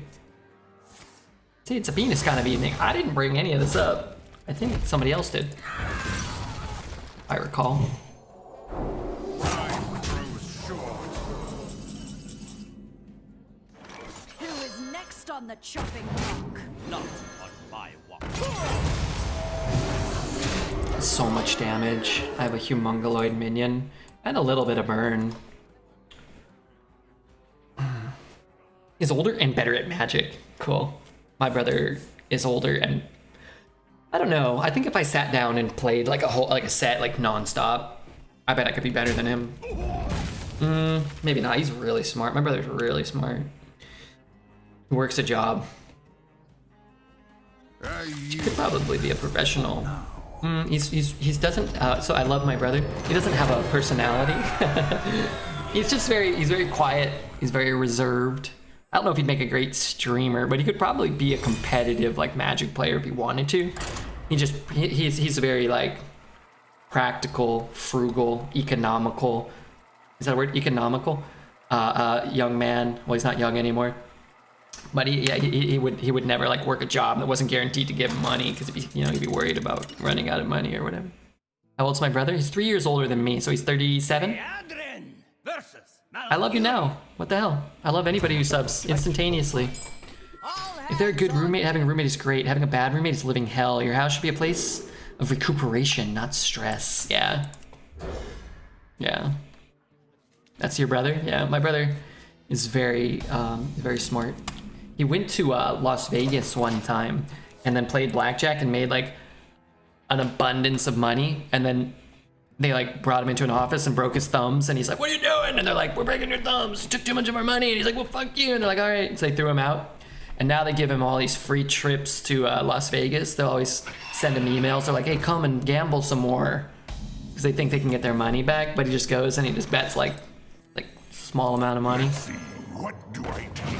See, it's a Venus kind of evening. I didn't bring any of this up. I think somebody else did. I recall. Time grows short. Who is next on the chopping block? Not on my watch. So much damage. I have a humongoloid minion and a little bit of burn. He's older and better at magic. Cool. My brother is older and I don't know. I think if I sat down and played like a set like nonstop, I bet I could be better than him. Maybe not. He's really smart. My brother's really smart. He works a job. He could probably be a professional. He doesn't. So I love my brother. He doesn't have a personality. He's very quiet. He's very reserved. I don't know if he'd make a great streamer, but he could probably be a competitive like Magic player if he wanted to. He's very like practical, frugal, economical. Is that a word? Economical? Young man. Well, he's not young anymore. But he would never like work a job that wasn't guaranteed to give him money because he'd be worried about running out of money or whatever. How old's my brother? He's 3 years older than me, so he's 37. I love you now. What the hell? I love anybody who subs instantaneously. If they're a good roommate, having a roommate is great. Having a bad roommate is living hell. Your house should be a place of recuperation, not stress. Yeah. Yeah. That's your brother? Yeah, my brother is very smart. He went to Las Vegas one time and then played blackjack and made like an abundance of money, and then they like brought him into an office and broke his thumbs, and he's like, "What are you doing?" And they're like, "We're breaking your thumbs. You took too much of our money." And he's like, "Well, fuck you." And they're like, "All right." So they threw him out, and now they give him all these free trips to Las Vegas. They'll always send him emails. They're like, "Hey, come and gamble some more," because they think they can get their money back. But he just goes and he just bets like small amount of money. What do I take?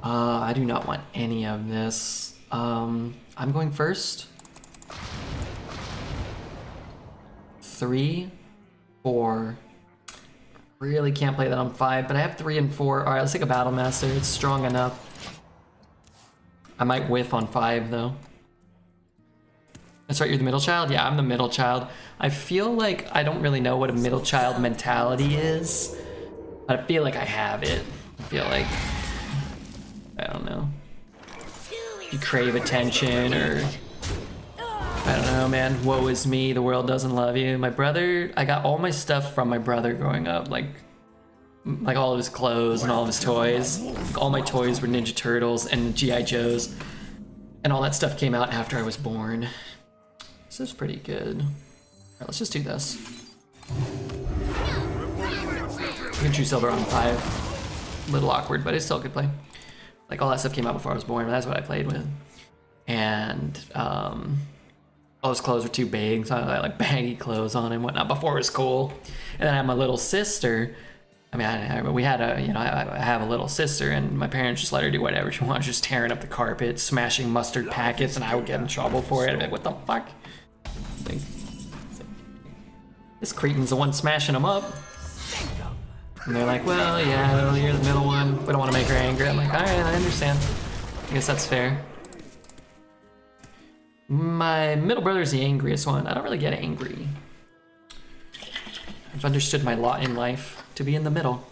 I do not want any of this. I'm going first. 3, 4. Really can't play that on 5, but I have 3 and 4. All right, let's take a Battle Master. It's strong enough. I might whiff on 5 though. That's right, you're the middle child? Yeah, I'm the middle child. I feel like I don't really know what a middle child mentality is, but I feel like I have it. I feel like, I don't know. You crave attention, or I don't know, man. Woe is me, the world doesn't love you. My brother, I got all my stuff from my brother growing up, like all of his clothes and all of his toys. Like, all my toys were Ninja Turtles and G.I. Joes, and all that stuff came out after I was born. This is pretty good. All right, let's just do this. You can choose silver on 5. A little awkward, but it's still a good play. Like, all that stuff came out before I was born, but that's what I played with. And all his clothes were too big, so I had like baggy clothes on and whatnot before it was cool. And then I had my little sister. I mean, I have a little sister, and my parents just let her do whatever she wanted, just tearing up the carpet, smashing mustard packets, and I would get in trouble for it. I'd be like, what the fuck? Like, this cretin's the one smashing them up. And they're like, well, yeah, you're the middle one. We don't want to make her angry. I'm like, all right, I understand. I guess that's fair. My middle brother's the angriest one. I don't really get angry. I've understood my lot in life to be in the middle.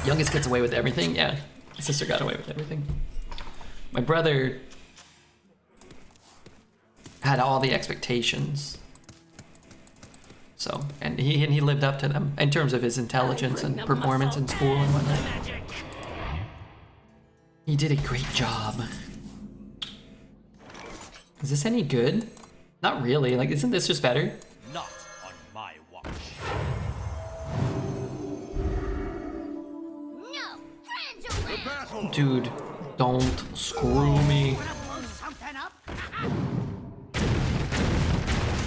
Youngest gets away with everything. Yeah, my sister got away with everything. My brother had all the expectations. So, and he lived up to them in terms of his intelligence and performance in school and whatnot. He did a great job. Is this any good? Not really. Like, isn't this just better? Not on my watch. No, friends are Dude, don't screw me.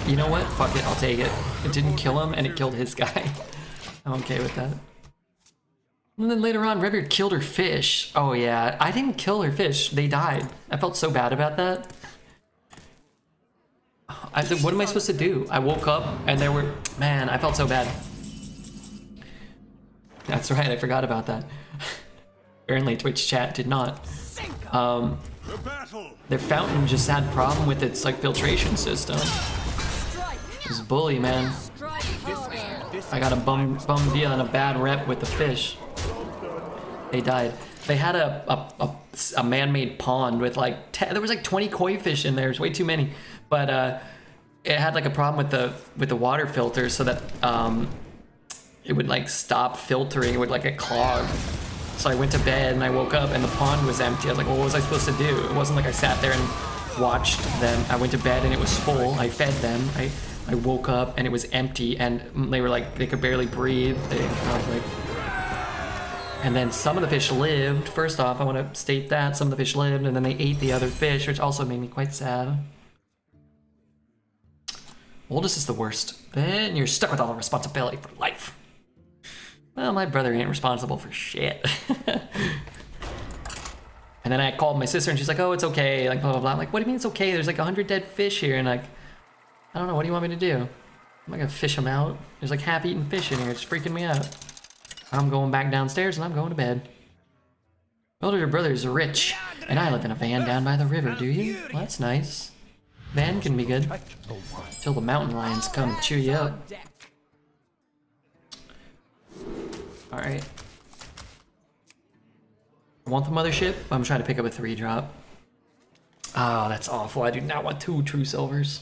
You know what? Fuck it, I'll take it. It didn't kill him, and it killed his guy. I'm okay with that. And then later on, Redbeard killed her fish. Oh yeah, I didn't kill her fish. They died. I felt so bad about that. What am I supposed to do? I woke up, and there were... Man, I felt so bad. That's right, I forgot about that. Apparently Twitch chat did not. The battle. Their fountain just had a problem with its like filtration system. This bully, man. I got a bum deal and a bad rep with the fish. They died. They had a man-made pond with like there was like 20 koi fish in there. It was way too many, but it had like a problem with the water filter, so that it would like stop filtering. It would like get clogged. So I went to bed and I woke up and the pond was empty. I was like, well, what was I supposed to do? It wasn't like I sat there and watched them. I went to bed and it was full. I fed them. I woke up and it was empty and they were like, they could barely breathe. I was like, and then some of the fish lived. First off, I want to state that some of the fish lived, and then they ate the other fish, which also made me quite sad. Oldest is the worst. Then you're stuck with all the responsibility for life. Well, my brother ain't responsible for shit. And then I called my sister and she's like, oh, it's okay, like blah, blah, blah. I'm like, what do you mean it's okay? There's like 100 dead fish here. And like, I don't know, what do you want me to do? I'm not gonna fish them out. There's like half-eaten fish in here, it's freaking me out. I'm going back downstairs and I'm going to bed. Older brother's rich, and I live in a van down by the river, do you? Well, that's nice. Van can be good. Till the mountain lions come and chew you up. Alright. I want the mothership. I'm trying to pick up a 3-drop. Oh, that's awful. I do not want 2 true silvers.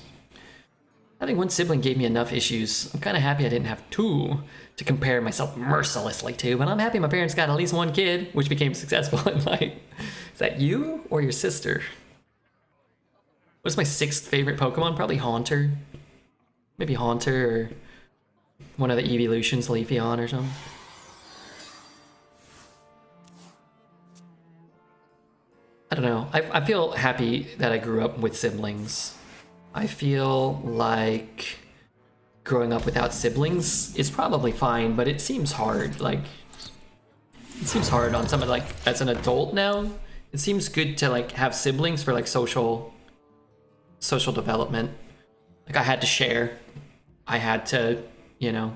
Having one sibling gave me enough issues. I'm kind of happy I didn't have 2 to compare myself mercilessly to, but I'm happy my parents got at least 1 kid, which became successful in life. Is that you or your sister? What's my 6th favorite Pokemon? Probably Haunter. Maybe Haunter or one of the evolutions, Leafeon or something. I don't know. I feel happy that I grew up with siblings. I feel like growing up without siblings is probably fine, but it seems hard. Like, it seems hard on someone like as an adult now. It seems good to like have siblings for like social development. Like I had to share. I had to, you know,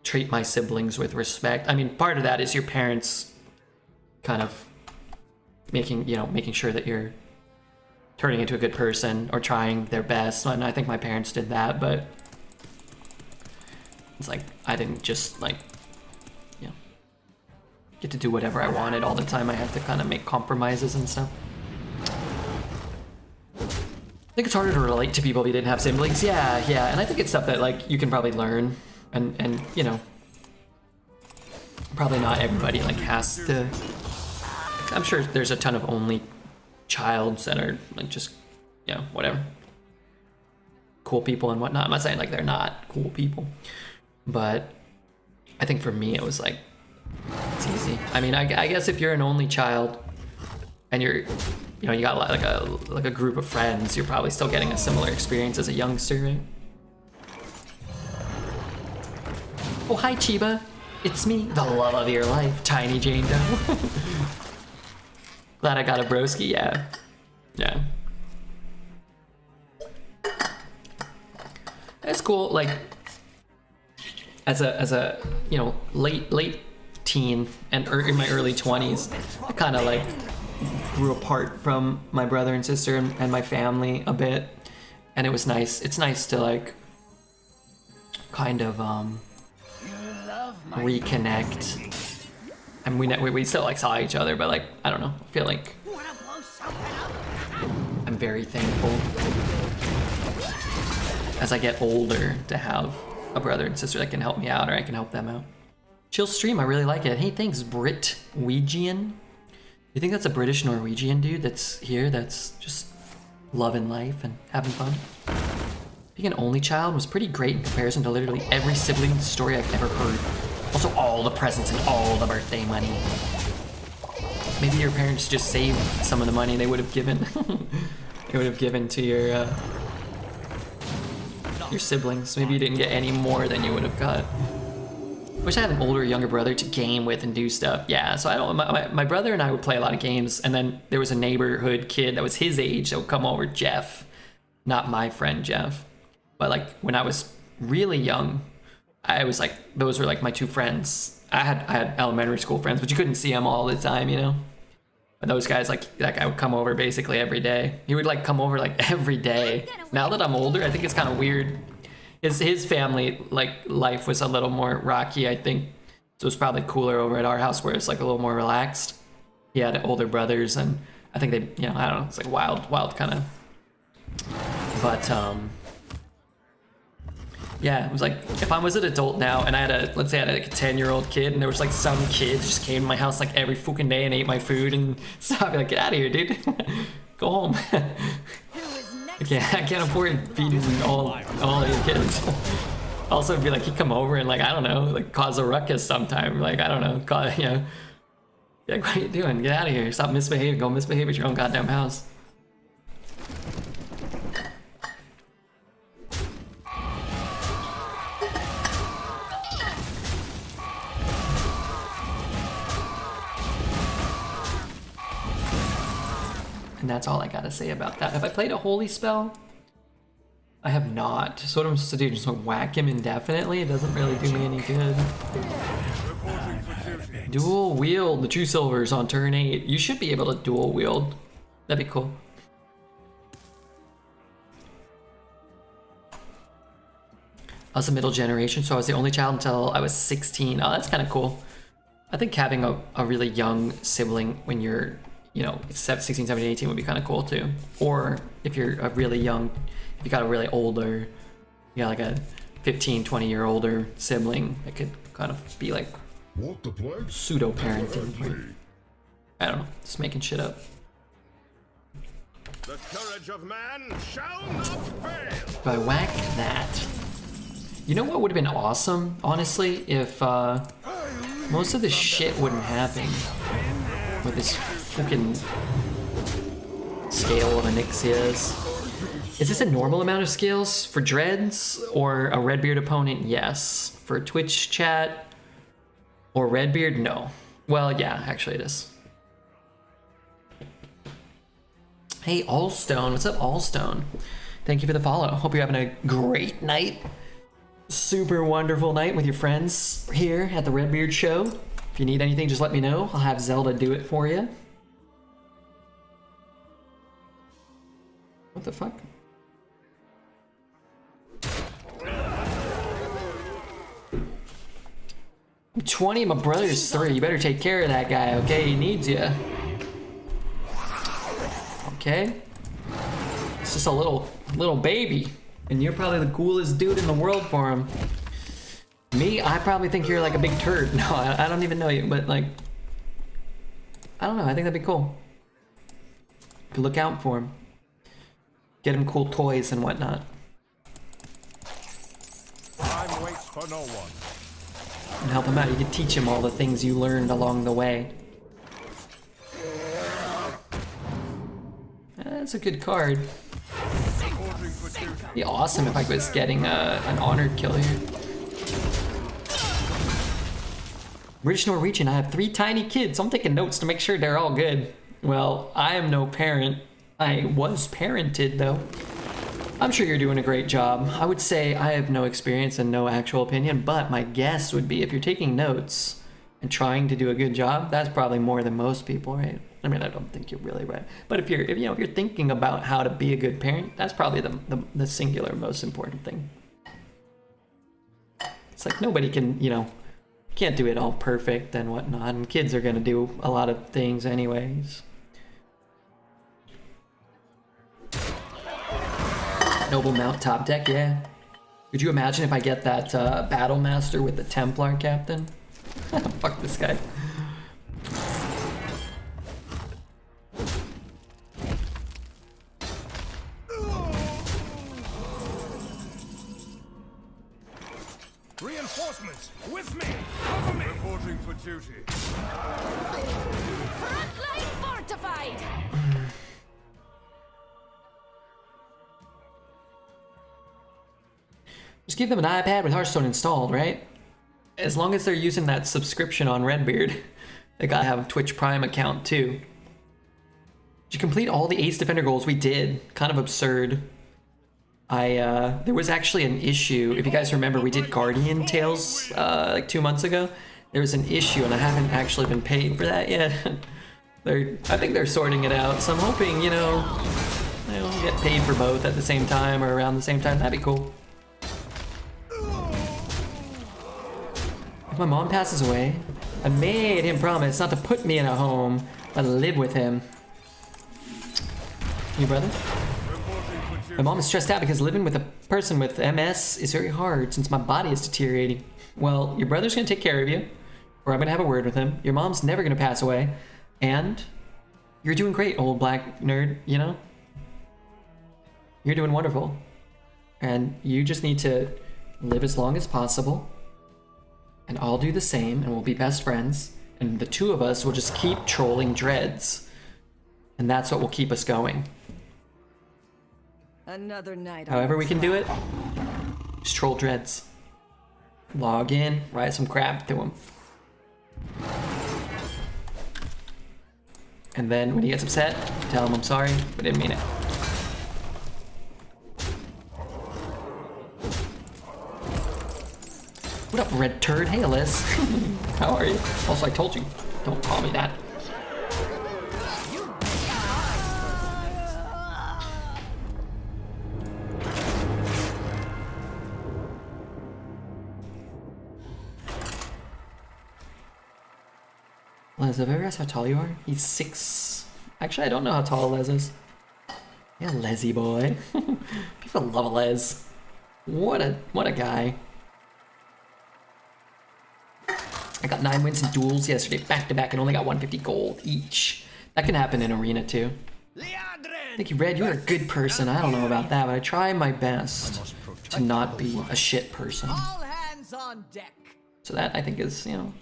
treat my siblings with respect. I mean, part of that is your parents kind of making sure that you're turning into a good person or trying their best. And I think my parents did that, but it's like I didn't just like, you know, get to do whatever I wanted all the time. I had to kind of make compromises and stuff. I think it's harder to relate to people if you didn't have siblings. Yeah, and I think it's stuff that like you can probably learn, and you know, probably not everybody like has to. I'm sure there's a ton of only childs that are like just, you know, whatever, cool people and whatnot. I'm not saying like they're not cool people, but I think for me it was like it's easy. I mean, I guess if you're an only child and you're, you know, you got like a group of friends, you're probably still getting a similar experience as a youngster, right? Oh, hi Chiba, it's me, the love of your life, Tiny Jane Doe. Glad I got a broski, yeah. That's cool. Like as a you know late teen and in my early 20s, I kind of like grew apart from my brother and sister and my family a bit, and it was nice. It's nice to like kind of reconnect. I mean, we still like saw each other, but like I don't know. I feel like I'm very thankful as I get older to have a brother and sister that can help me out, or I can help them out. Chill stream, I really like it. Hey, thanks, Britwegian. You think that's a British Norwegian dude that's here that's just loving life and having fun? Being an only child was pretty great in comparison to literally every sibling story I've ever heard. Also, all the presents and all the birthday money. Maybe your parents just saved some of the money they would have given. They would have given to your siblings. Maybe you didn't get any more than you would have got. Wish I had an older, younger brother to game with and do stuff. Yeah, so I don't. My brother and I would play a lot of games, and then there was a neighborhood kid that was his age that would come over, Jeff, not my friend Jeff, but like when I was really young. I was like, those were like my two friends. I had elementary school friends, but you couldn't see them all the time, you know. But those guys, like that guy would come over basically every day. He would like come over like every day. Now that I'm older, I think it's kind of weird. His family like life was a little more rocky, I think. So it's probably cooler over at our house where it's like a little more relaxed. He had older brothers, and I think they, you know, I don't know, it's like wild kind of. But yeah, it was like if I was an adult now and I had a, let's say I had like a 10-year-old kid, and there was like some kid just came to my house like every fucking day and ate my food, and so I'd be like, get out of here, dude. Go home. I can't afford feeding all these kids. Also, it'd be like he'd come over and like, I don't know, like cause a ruckus sometime. Like, I don't know, you know. Like, what are you doing? Get out of here. Stop misbehaving. Go misbehave at your own goddamn house. And that's all I gotta say about that. Have I played a holy spell? I have not. So what I'm supposed to do, just whack him indefinitely? It doesn't really do me any good. Dual wield the True Silvers on turn 8. You should be able to dual wield. That'd be cool. I was a middle generation, so I was the only child until I was 16. Oh, that's kind of cool. I think having a really young sibling when you're, you know, 16, 17, 18 would be kind of cool too. Or if you're a really young, if you got a really older, you got like a 15, 20-year older sibling, it could kind of be like pseudo-parenting. I don't know, just making shit up. The courage of man shall not fail. If I whack that, you know what would have been awesome, honestly, if most of this shit wouldn't happen with this fucking scale of Onyxias. Is this a normal amount of scales for Dreads or a Redbeard opponent? Yes. For Twitch chat or Redbeard? No. Well, yeah, actually it is. Hey, Allstone. What's up, Allstone? Thank you for the follow. Hope you're having a great night. Super wonderful night with your friends here at the Redbeard Show. If you need anything, just let me know. I'll have Zelda do it for you. What the fuck? I'm 20, my brother's 3. You better take care of that guy, okay? He needs you. Okay? It's just a little baby. And you're probably the coolest dude in the world for him. Me, I probably think you're like a big turd. No, I don't even know you, but like, I don't know, I think that'd be cool. You could look out for him. Get him cool toys and whatnot. Time waits for no one. And help him out. You could teach him all the things you learned along the way. That's a good card. It'd be awesome if I was getting an honored kill here. British Norwegian, I have 3 tiny kids. I'm taking notes to make sure they're all good. Well, I am no parent. I was parented though. I'm sure you're doing a great job. I would say I have no experience and no actual opinion, but my guess would be if you're taking notes and trying to do a good job, that's probably more than most people, right? I mean, I don't think you're really right. But if you're thinking about how to be a good parent, that's probably the singular most important thing. It's like nobody can, can't do it all perfect and whatnot, and kids are gonna do a lot of things anyways. Noble Mount top deck, yeah. Could you imagine if I get that Battle Master with the Templar captain? Fuck this guy. Reinforcements with me. Cover me. Reporting for duty. Front line fortified. Just give them an iPad with Hearthstone installed, right? As long as they're using that subscription on Redbeard. They gotta have a Twitch Prime account too. Did you complete all the Ace Defender goals? We did. Kind of absurd. There was actually an issue. If you guys remember, we did Guardian Tales like 2 months ago. There was an issue, and I haven't actually been paid for that yet. I think they're sorting it out, so I'm hoping, you know, I'll get paid for both at the same time or around the same time. That'd be cool. If my mom passes away, I made him promise not to put me in a home, but live with him. You brother? My mom is stressed out because living with a person with MS is very hard since my body is deteriorating. Well, your brother's gonna take care of you, or I'm gonna have a word with him. Your mom's never gonna pass away, and you're doing great, old black nerd, you know? You're doing wonderful. And you just need to live as long as possible, and I'll do the same, and we'll be best friends, and the two of us will just keep trolling dreads, and that's what will keep us going. Another night. However we can do it, just troll dreads. Log in, write some crap to him. And then when he gets upset, tell him I'm sorry, but didn't mean it. What up, red turd? Hey, Allez. How are you? Also, I told you, don't call me that. Les, have I ever asked how tall you are? He's 6. Actually, I don't know how tall Les is. Yeah, Lesy boy. People love Les. What a guy. I got 9 wins in duels yesterday, back to back, and only got 150 gold each. That can happen in arena too. Thank you, Red. You're a good person. I don't know about that, but I try my best to not be a shit person. All hands on deck. So that I think is, you know,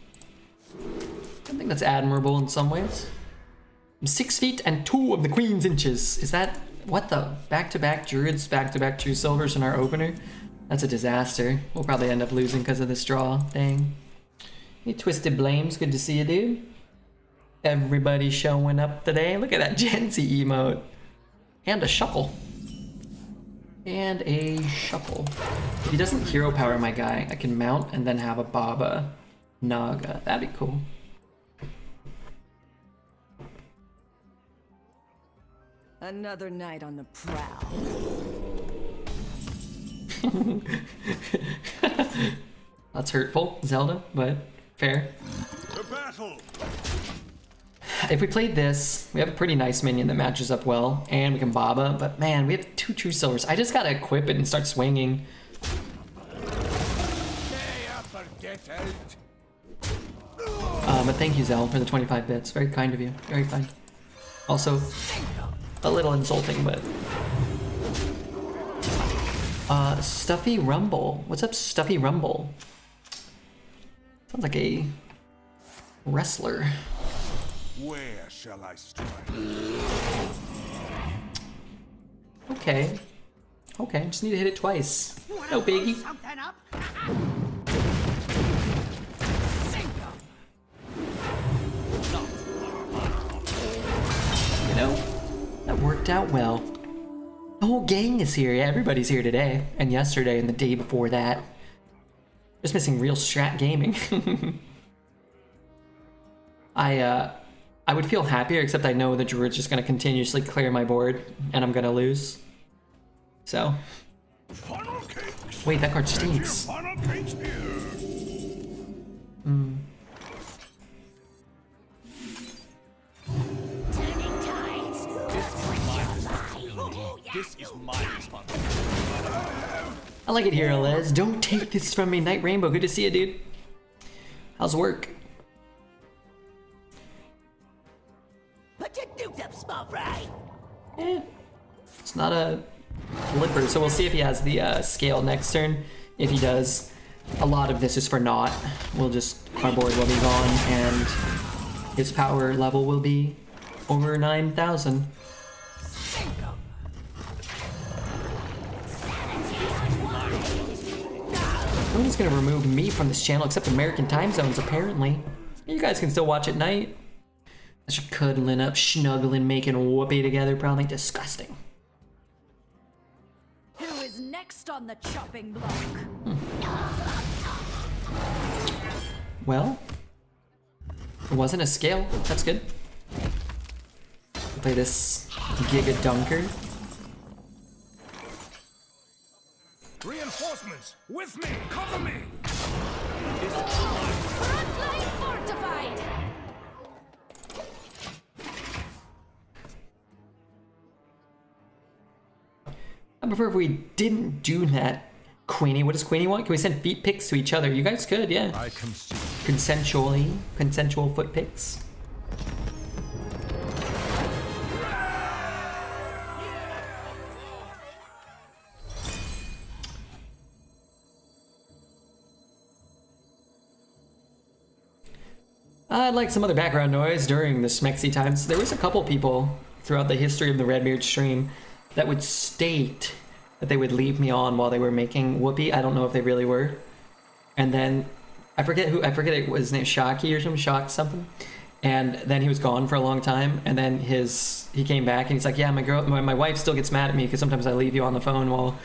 I think that's admirable in some ways. I'm 6 feet and 2 of the Queen's inches. Is that what the back-to-back druids, back-to-back 2 silvers in our opener? That's a disaster. We'll probably end up losing because of this draw. Dang. Hey, Twisted Blames, good to see you, dude. Everybody showing up today. Look at that Gen Z emote. And a shuckle. And a shuckle. If he doesn't hero power my guy, I can mount and then have a Baba Naga. That'd be cool. Another night on the prowl. That's hurtful, Zelda, but fair. The battle. If we played this, we have a pretty nice minion that matches up well, and we can Baba, but man, we have 2 true silvers. I just gotta equip it and start swinging. But thank you, Zel, for the 25 bits. Very kind of you. Very kind. Also, a little insulting, but... Stuffy Rumble. What's up, Stuffy Rumble? Sounds like a wrestler. Where shall I strike? Okay. Okay, just need to hit it twice. No biggie. You know, that worked out well. The whole gang is here. Yeah, everybody's here today, and yesterday, and the day before that. Just missing real strat gaming. I would feel happier, except I know the druid's just gonna continuously clear my board, and I'm gonna lose. So. Wait, that card stinks. Hmm. This is my responsibility. I like it here, Les. Don't take this from me. Night Rainbow, good to see you, dude. How's work? Put your dukes up, small fry. It's not a flipper, so we'll see if he has the scale next turn. If he does, a lot of this is for naught. We'll just, our board will be gone, and his power level will be over 9,000. No one's gonna remove me from this channel except American time zones, apparently. You guys can still watch at night. Just cuddling up, snuggling, making whoopee together, probably disgusting. Who is Next on the chopping block. Well, it wasn't a scale. That's good. Play this Giga Dunker. Reinforcements! With me! Cover me! Frontline fortified. I prefer if we didn't do that. Queenie, what does Queenie want? Can we send feet pics to each other? You guys could, yeah. I concede. Consensually. Consensual foot pics. I'd like some other background noise during the Smexy times. There was a couple people throughout the history of the Redbeard stream that would state that they would leave me on while they were making Whoopi. I don't know if they really were. And then I forget it was his name, Shocky or something, Shock something. And then he was gone for a long time. And then he came back and he's like, yeah, my wife still gets mad at me because sometimes I leave you on the phone while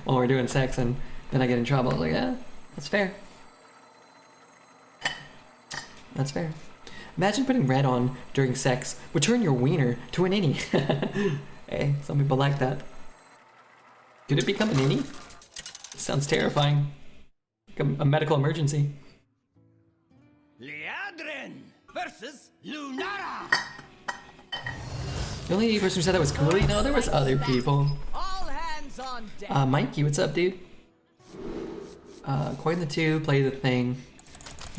while we're doing sex and then I get in trouble. I was like, yeah, that's fair. That's fair. Imagine putting red on during sex would turn your wiener to an innie. Hey, some people like that. Could it become an innie? Sounds terrifying. Like a medical emergency. Leandrin versus Lunara. The only person who said that was Cooley? No, there was other people. All hands on deck. Mikey, what's up, dude? Coin the two, play the thing.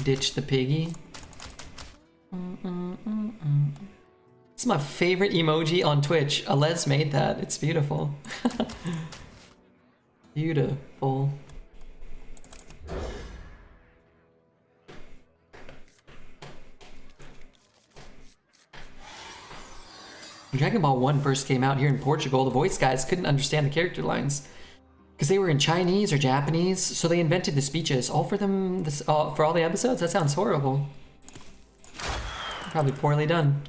Ditch the piggy. It's my favorite emoji on Twitch. Allez made that. It's beautiful. Beautiful. When Dragon Ball 1 first came out here in Portugal, the voice guys couldn't understand the character lines because they were in Chinese or Japanese, so they invented the speeches all for them for all the episodes. That sounds horrible. Probably poorly done.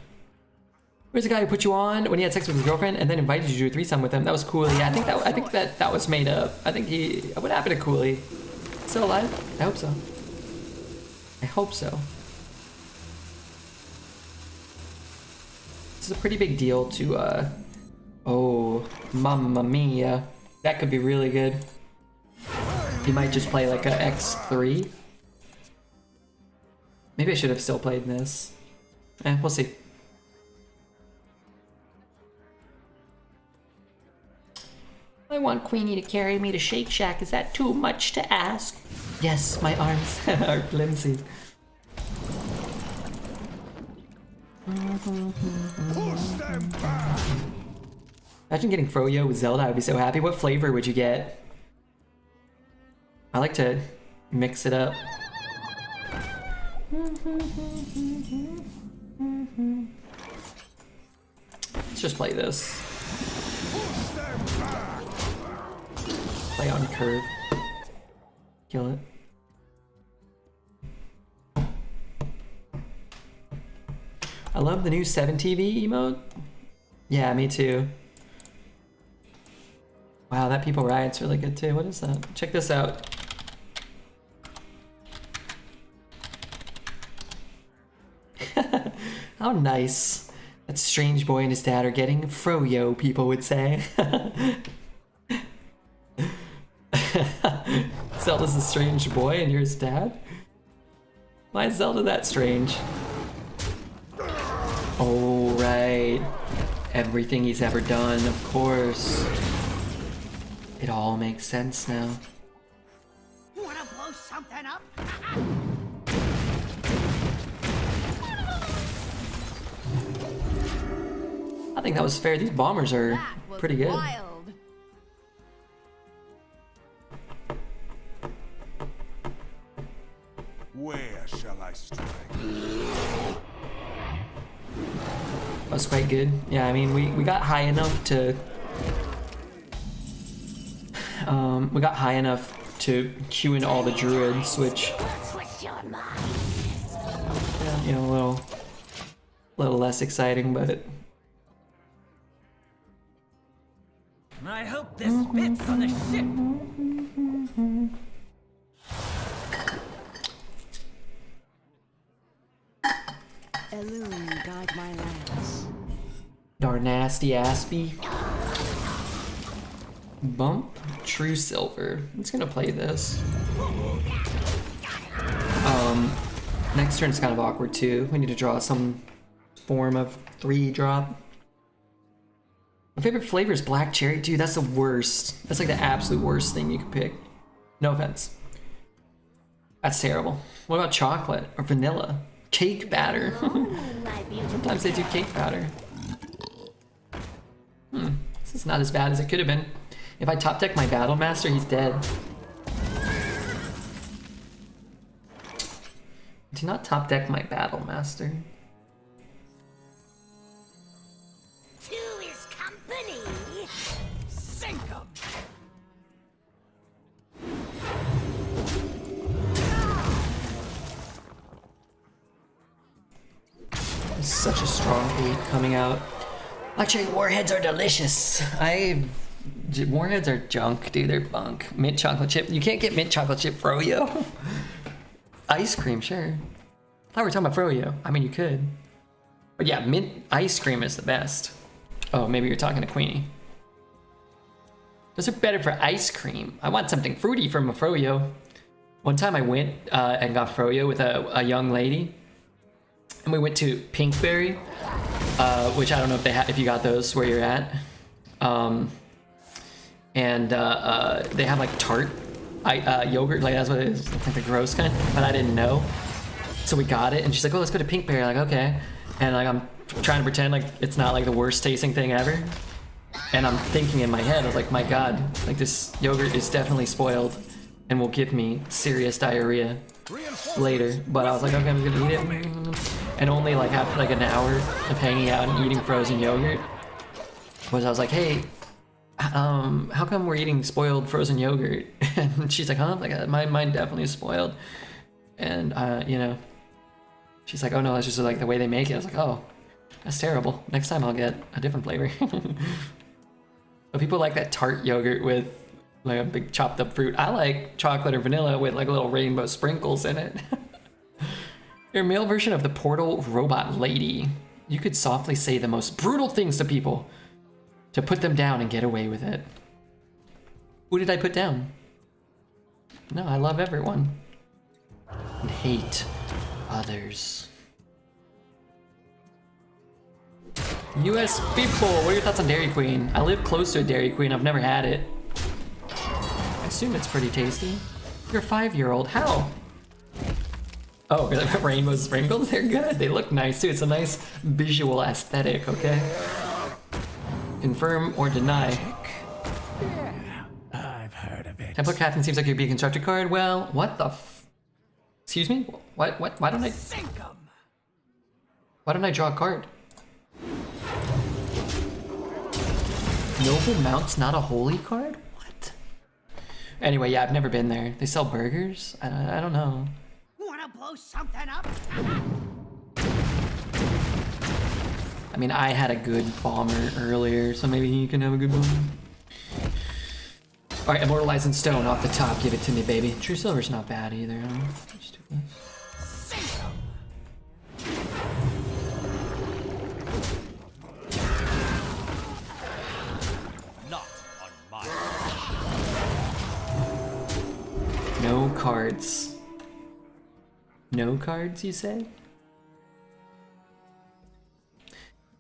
Where's the guy who put you on when he had sex with his girlfriend and then invited you to do a threesome with him? That was Cooley. Yeah, I think that was made up. I think what happened to Cooley? Still alive? I hope so. I hope so. This is a pretty big deal to oh, mamma mia. That could be really good. He might just play like a X3. Maybe I should have still played this. We'll see. I want Queenie to carry me to Shake Shack. Is that too much to ask? Yes, my arms are flimsy. Imagine getting Froyo with Zelda. I'd be so happy. What flavor would you get? I like to mix it up. Let's just play this. Play on curve. Kill it. I love the new 7TV emote. Yeah, me too. Wow, that People Riot's really good too. What is that? Check this out. How nice. That strange boy and his dad are getting froyo, people would say. Zelda's a strange boy and you're his dad? Why is Zelda that strange? Oh, right. Everything he's ever done, of course. It all makes sense now. Wanna blow something up? I think that was fair. These bombers are pretty good. Wild. Where shall I strike? That was quite good. Yeah, I mean, we got high enough to... we got high enough to queue in all the druids, which... Yeah, you know, a little less exciting, but... I hope this fits on the ship. Elune, guide my lance. Darnasty Aspie. Bump. True Silver. I'm just gonna play this. Next turn's kind of awkward too. We need to draw some form of 3-drop. My favorite flavor is black cherry. Dude, that's the worst. That's like the absolute worst thing you could pick. No offense. That's terrible. What about chocolate or vanilla? Cake batter. Sometimes they do cake batter. This is not as bad as it could have been. If I top deck my Battle Master, he's dead. Do not top deck my Battle Master. Two is company. Sink 'em. Such a strong beat coming out. Actually, warheads are delicious. Warheads are junk, dude. They're bunk. Mint chocolate chip. You can't get mint chocolate chip froyo. Ice cream, sure. I thought we were talking about froyo. I mean, you could. But yeah, mint ice cream is the best. Oh, maybe you're talking to Queenie. Those are better for ice cream. I want something fruity from a froyo. One time I went and got froyo with a young lady. And we went to Pinkberry, which I don't know if if you got those where you're at. They have like tart yogurt, like that's what it is. It's like the gross kind, but I didn't know. So we got it, and she's like, "Oh, let's go to Pinkberry." Like, okay. And like I'm trying to pretend like it's not like the worst tasting thing ever. And I'm thinking in my head, I was like, "My God, like this yogurt is definitely spoiled, and will give me serious diarrhea later." But I was like, "Okay, I'm gonna eat it." And only like after like an hour of hanging out and eating frozen yogurt, I was like, "Hey, how come we're eating spoiled frozen yogurt?" And she's like, "Huh?" I'm like, mine definitely is spoiled. And you know, she's like, "Oh no, that's just like the way they make it." I was like, "Oh, that's terrible. Next time I'll get a different flavor." But people like that tart yogurt with like a big chopped up fruit. I like chocolate or vanilla with like little rainbow sprinkles in it. Your male version of the Portal Robot Lady. You could softly say the most brutal things to people to put them down and get away with it. Who did I put down? No, I love everyone. And hate others. US people, what are your thoughts on Dairy Queen? I live close to a Dairy Queen, I've never had it. I assume it's pretty tasty. You're a 5-year-old, how? Oh, rainbow sprinkles? They're good. They look nice too. It's a nice visual aesthetic, okay? Confirm or deny. Yeah, I've heard of it. Templar Captain seems like you'd be a constructed card. Well, what the Excuse me? What? Why don't I... Sink 'em. Why don't I draw a card? Noble Mount's not a holy card? What? Anyway, yeah, I've never been there. They sell burgers? I don't know. Wanna blow something up? I mean, I had a good bomber earlier, so maybe he can have a good bomber. Alright, Immortalized in Stone off the top. Give it to me, baby. True Silver's not bad either. Let's do this. Sink 'em. Not on my. No cards. No cards, you say?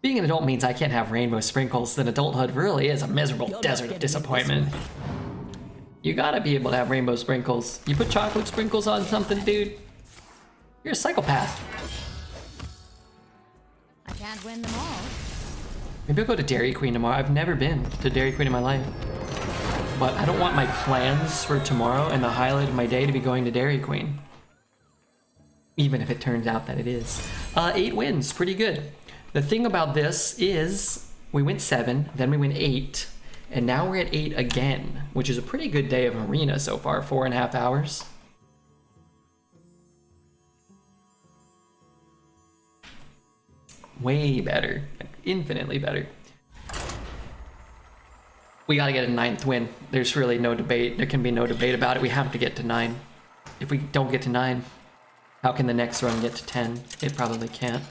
Being an adult means I can't have rainbow sprinkles, then adulthood really is a miserable desert of disappointment. You gotta be able to have rainbow sprinkles. You put chocolate sprinkles on something, dude, you're a psychopath. I can't win them all. Maybe I'll go to Dairy Queen tomorrow. I've never been to Dairy Queen in my life. But I don't want my plans for tomorrow and the highlight of my day to be going to Dairy Queen. Even if it turns out that it is. 8 wins, pretty good. The thing about this is we went 7, then we went 8, and now we're at 8 again, which is a pretty good day of Arena so far, 4.5 hours. Way better, infinitely better. We gotta get a 9th win. There's really no debate. There can be no debate about it. We have to get to 9. If we don't get to 9, how can the next run get to 10? It probably can't.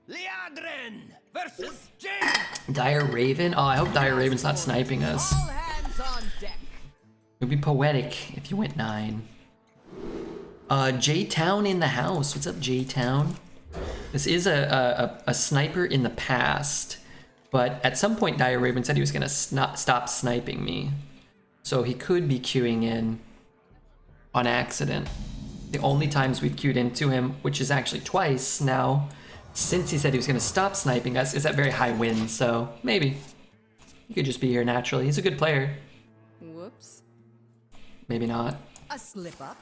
Liadrin versus James. Dire Raven? Oh, I hope Dire Raven's not sniping us. All hands on deck. It would be poetic if you went 9. J-Town in the house. What's up, J-Town? This is a sniper in the past, but at some point Dire Raven said he was gonna stop sniping me. So he could be queuing in on accident. The only times we've queued into him, which is actually twice now, since he said he was gonna stop sniping us, is at very high wins, so maybe. He could just be here naturally. He's a good player. Whoops. Maybe not. A slip up.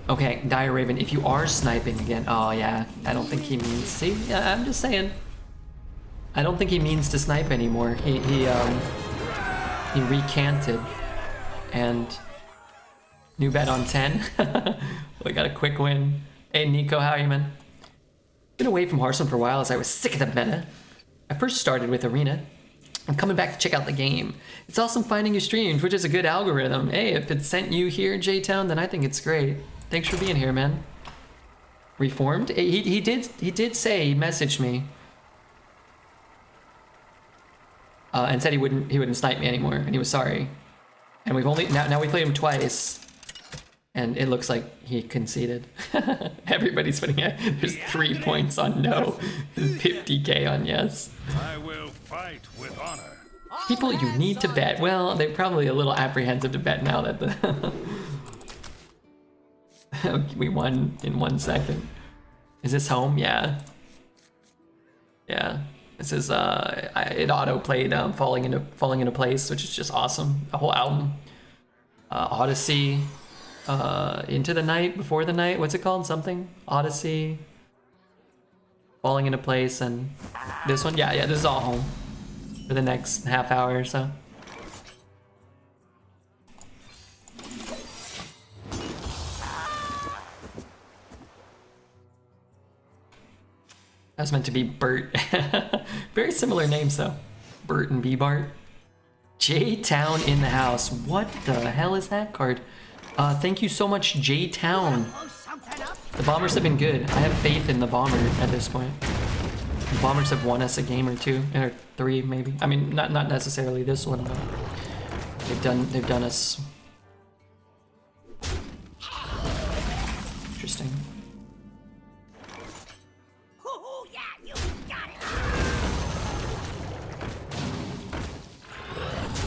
Okay, Dire Raven, if you are sniping again, oh yeah, I don't think he means, see, yeah, I'm just saying. I don't think he means to snipe anymore. He recanted, and new bet on 10. We got a quick win. Hey Nico, how are you, man? Been away from Hearthstone for a while as I was sick of the meta. I first started with Arena. I'm coming back to check out the game. It's awesome finding your streams, which is a good algorithm. Hey, if it sent you here in J-Town, then I think it's great. Thanks for being here, man. Reformed? He did say, he messaged me. And said he wouldn't snipe me anymore, and he was sorry. And we've only now we played him twice, and it looks like he conceded. Everybody's putting it. There's 3 points on no, 50k on yes. I will fight with honor. People you need to bet. Well, they're probably a little apprehensive to bet now that the we won in 1 second. Is this home? Yeah. Yeah. This is it auto played falling into place, which is just awesome. The whole album. Odyssey, Into the Night, Before the Night. What's it called? Something? Odyssey. Falling into place, and this one. Yeah, this is all home for the next half hour or so. That was meant to be Bert. Very similar names though. Bert and B-Bart. J-Town in the house. What the hell is that card? Thank you so much, J-Town. The Bombers have been good. I have faith in the Bomber at this point. The Bombers have won us a game or 2, or 3 maybe. I mean, not necessarily this one, but they've done us. Interesting.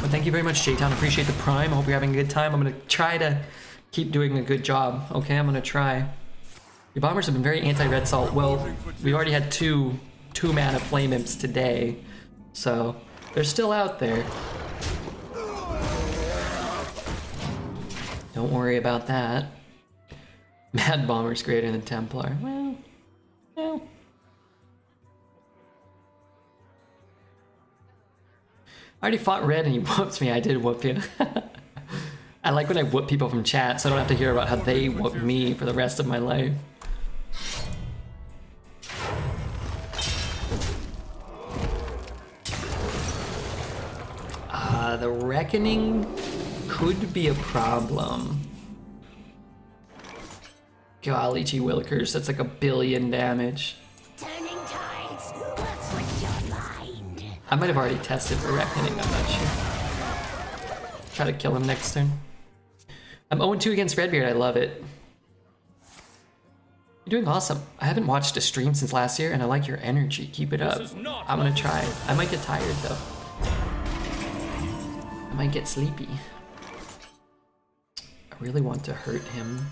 Well, thank you very much, J-Town. Appreciate the Prime. I hope you're having a good time. I'm gonna try to keep doing a good job. Okay, I'm gonna try. Your Bombers have been very anti-red salt. Well, we already had two mana Flame Imps today, so they're still out there. Don't worry about that. Mad Bomber's greater than Templar. Well. I already fought red and you whooped me. I did whoop you. I like when I whoop people from chat, so I don't have to hear about how they whooped me for the rest of my life. The Reckoning could be a problem. Golly gee willikers, that's like 1 billion damage. Turning tides. What's with your mind? I might have already tested for Reckoning, I'm not sure. Try to kill him next turn. I'm 0-2 against Redbeard, I love it. You're doing awesome. I haven't watched a stream since last year, and I like your energy. Keep it up. I'm gonna try. I might get tired, though. I might get sleepy. I really want to hurt him.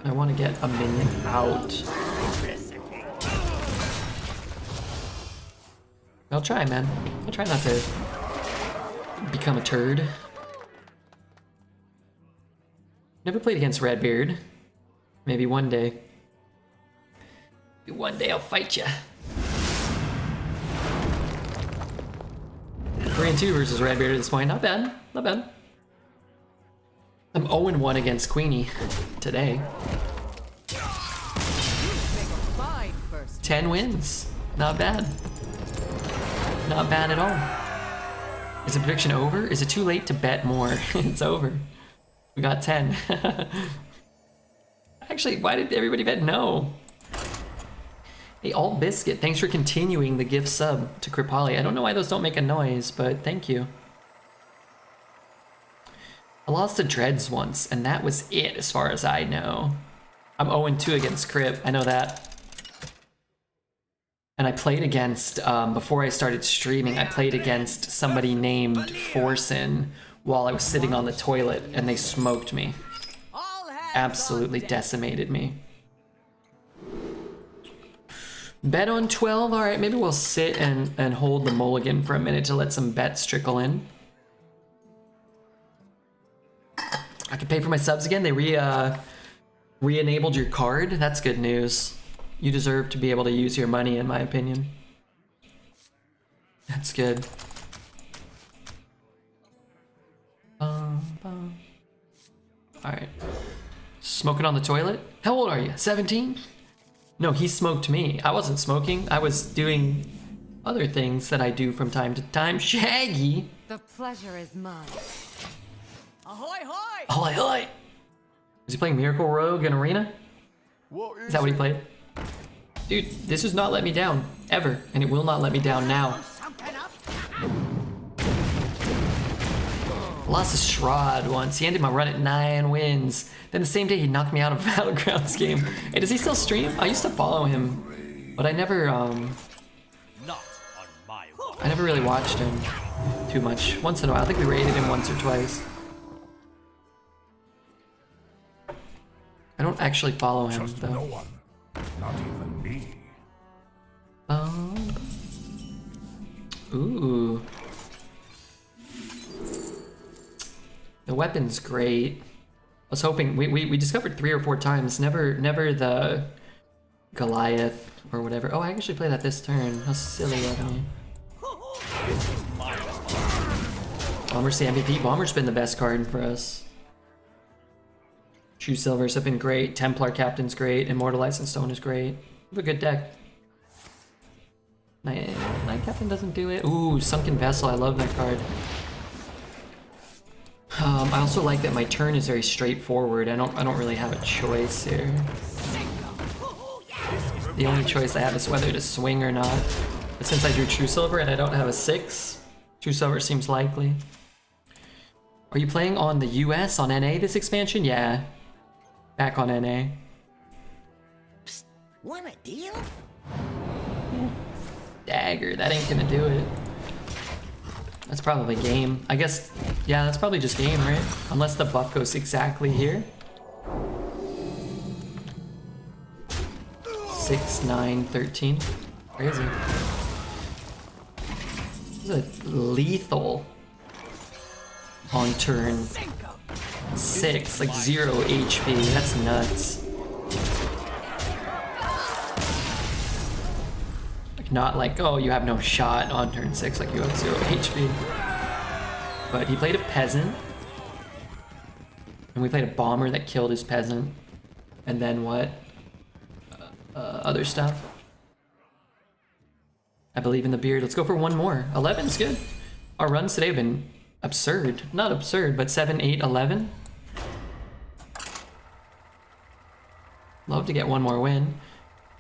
I want to get a minion out. I'll try, man. I'll try not to become a turd. Never played against Redbeard. Maybe one day. Maybe one day I'll fight ya. 3-2 versus Redbeard at this point. Not bad. Not bad. I'm 0-1 against Queenie today. Make a fine 10 wins. Not bad. Not bad at all. Is the prediction over? Is it too late to bet more? It's over. We got 10. Actually, why did everybody bet no? Hey, Alt Biscuit, thanks for continuing the gift sub to Kripali. I don't know why those don't make a noise, but thank you. I lost to Dreads once, and that was it as far as I know. I'm 0-2 against Crip, I know that. And I played against, before I started streaming, I played against somebody named Forsen while I was sitting on the toilet, and they smoked me. Absolutely decimated me. Bet on 12, all right, maybe we'll sit and hold the mulligan for a minute to let some bets trickle in. I can pay for my subs again. They re-enabled your card. That's good news. You deserve to be able to use your money, in my opinion. That's good. All right. Smoking on the toilet? How old are you? 17? No, he smoked me. I wasn't smoking. I was doing other things that I do from time to time. Shaggy! The pleasure is mine. Ahoy, hoy! Ahoy, hoy! Was he playing Miracle Rogue in Arena? Is that what he played? Dude, this does not let me down. Ever. And it will not let me down now. Sunken up. Lost to Shroud once. He ended my run at 9 wins. Then the same day he knocked me out of a Battlegrounds game. Hey, does he still stream? I used to follow him, but I never really watched him too much. Once in a while. I think we raided him once or twice. I don't actually follow him Just though. no one. Not even me. Ooh. The weapon's great. I was hoping we discovered 3 or 4 times. Never the Goliath or whatever. Oh, I actually played that this turn. How silly of me. Bomber's the MVP. Bomber's been the best card for us. True Silvers have been great. Templar Captain's great. Immortalizing Stone is great. We have a good deck. Night Captain doesn't do it. Ooh, Sunken Vessel. I love that card. I also like that my turn is very straightforward. I don't really have a choice here. The only choice I have is whether to swing or not. But since I drew True Silver and I don't have a 6, True Silver seems likely. Are you playing on the US on NA this expansion? Yeah. Back on NA. Want a deal? Dagger, that ain't gonna do it. That's probably game. I guess, yeah, that's probably just game, right? Unless the buff goes exactly here. 6, 9, 13. Crazy. This is a lethal on turn 6, like 0 HP. That's nuts. Like not like, oh, you have no shot on turn 6, like you have 0 HP. But he played a peasant. And we played a bomber that killed his peasant. And then what? Other stuff. I believe in the beard. Let's go for one more. 11's good. Our runs today have been absurd. Not absurd, but 7, 8, 11. Love to get one more win.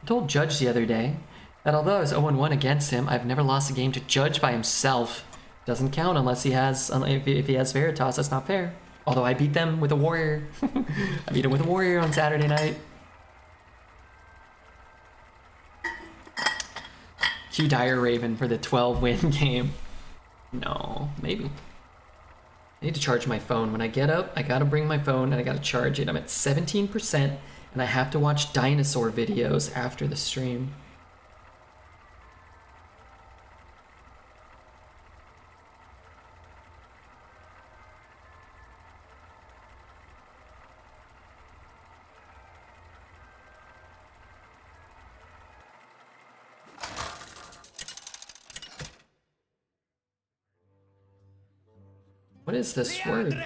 I told Judge the other day that although I was 0-1 against him, I've never lost a game to Judge by himself. Doesn't count unless he has, if he has Veritas, that's not fair. Although I beat them with a warrior. I beat him with a warrior on Saturday night. Q Dire Raven for the 12-win game. No, maybe. I need to charge my phone. When I get up, I gotta bring my phone and I gotta charge it. I'm at 17% and I have to watch dinosaur videos after the stream. What is this word?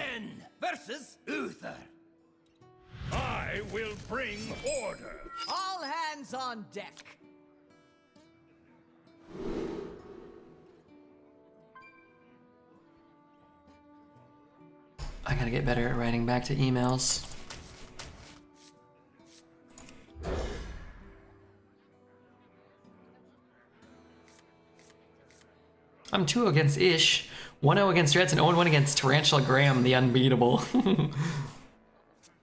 Versus Uther. I will bring order. All hands on deck. I gotta get better at writing back to emails. I'm 2-0 against Ish, 1-0 against Reds, and 0-1 against Tarantula Graham, the unbeatable.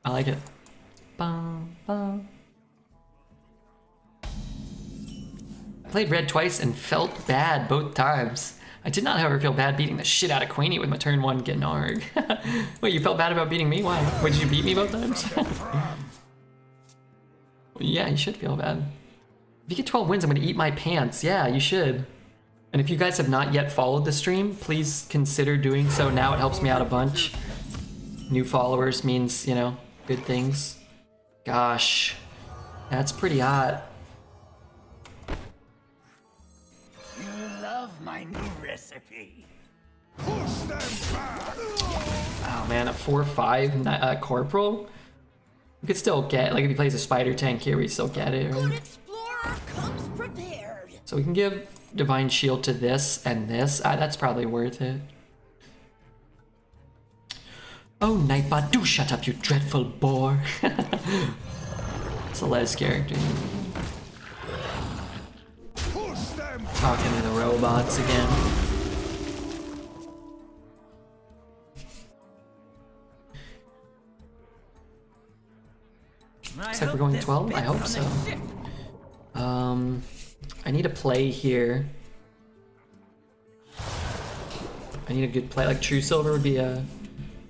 I like it. Bum, bum. I played Red twice and felt bad both times. I did not, however, feel bad beating the shit out of Queenie with my turn 1 Gnarg. Wait, you felt bad about beating me? Why? Wait, did you beat me both times? Well, yeah, you should feel bad. If you get 12 wins, I'm gonna eat my pants. Yeah, you should. And if you guys have not yet followed the stream, please consider doing so now. It helps me out a bunch. New followers means, you know, good things. Gosh, that's pretty hot. You love my new recipe. Push them back! Oh man, a 4-5 corporal? You could still get, like if he plays a spider tank here, we still get it, Good right? explorer comes prepared. So we can give Divine Shield to this and this. That's probably worth it. Oh, Nightbot, do shut up, you dreadful boar. It's a Les character. Push them! Talking to the robots again. Looks like we're going 12? I hope so. I need a play here. I need a good play. Like True Silver would be a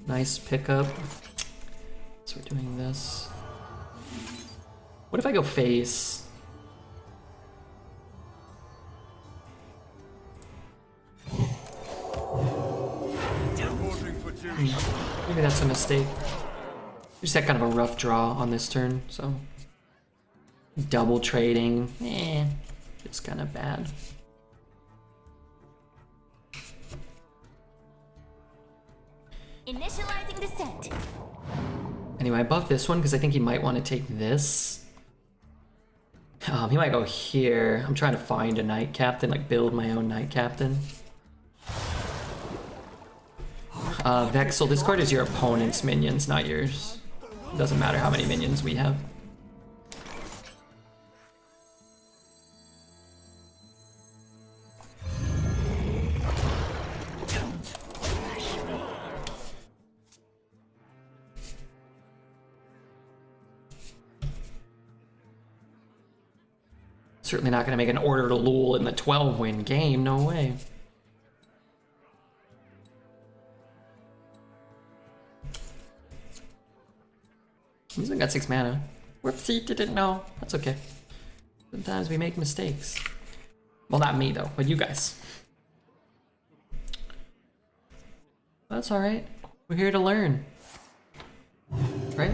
nice pickup. So we're doing this. What if I go face? Reporting for duty. Maybe that's a mistake. We just had kind of a rough draw on this turn, so double trading, it's kind of bad. Initializing descent. Anyway, I buffed this one because I think he might want to take this. He might go here. I'm trying to find a Knight Captain, like build my own Knight Captain. Vexel, this card is your opponent's minions, not yours. It doesn't matter how many minions we have. Certainly not going to make an order to Lul in the 12-win game, no way. He's only got 6 mana. Whoopsie, didn't know. That's okay. Sometimes we make mistakes. Well, not me though, but you guys. That's alright. We're here to learn. Right?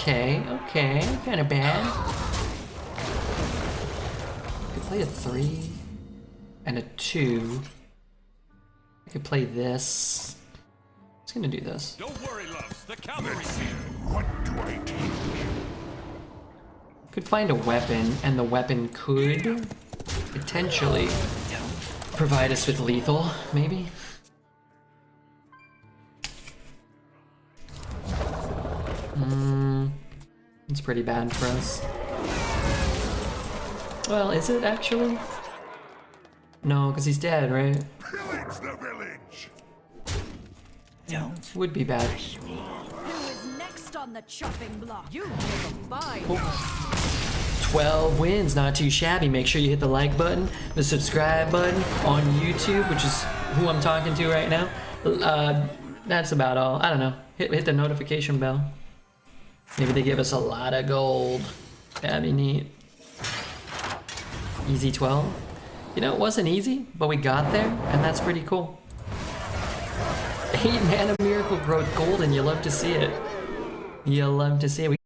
Okay, kind of bad. I could play a 3 and a 2. I could play this. I'm just gonna do this. Don't worry, loves. The cavalry's here. What do I take? Could find a weapon, and the weapon could potentially provide us with lethal, maybe? It's pretty bad for us. Well, is it actually? No, because he's dead, right? Pillage the village! Would be bad. Who is next on the chopping block? You never find. 12 wins, not too shabby. Make sure you hit the like button, the subscribe button on YouTube, which is who I'm talking to right now. That's about all. I don't know. Hit the notification bell. Maybe they give us a lot of gold. That'd be neat. Easy 12. You know, it wasn't easy, but we got there, and that's pretty cool. 8 mana Miracle Growth Gold, and you love to see it. You love to see it.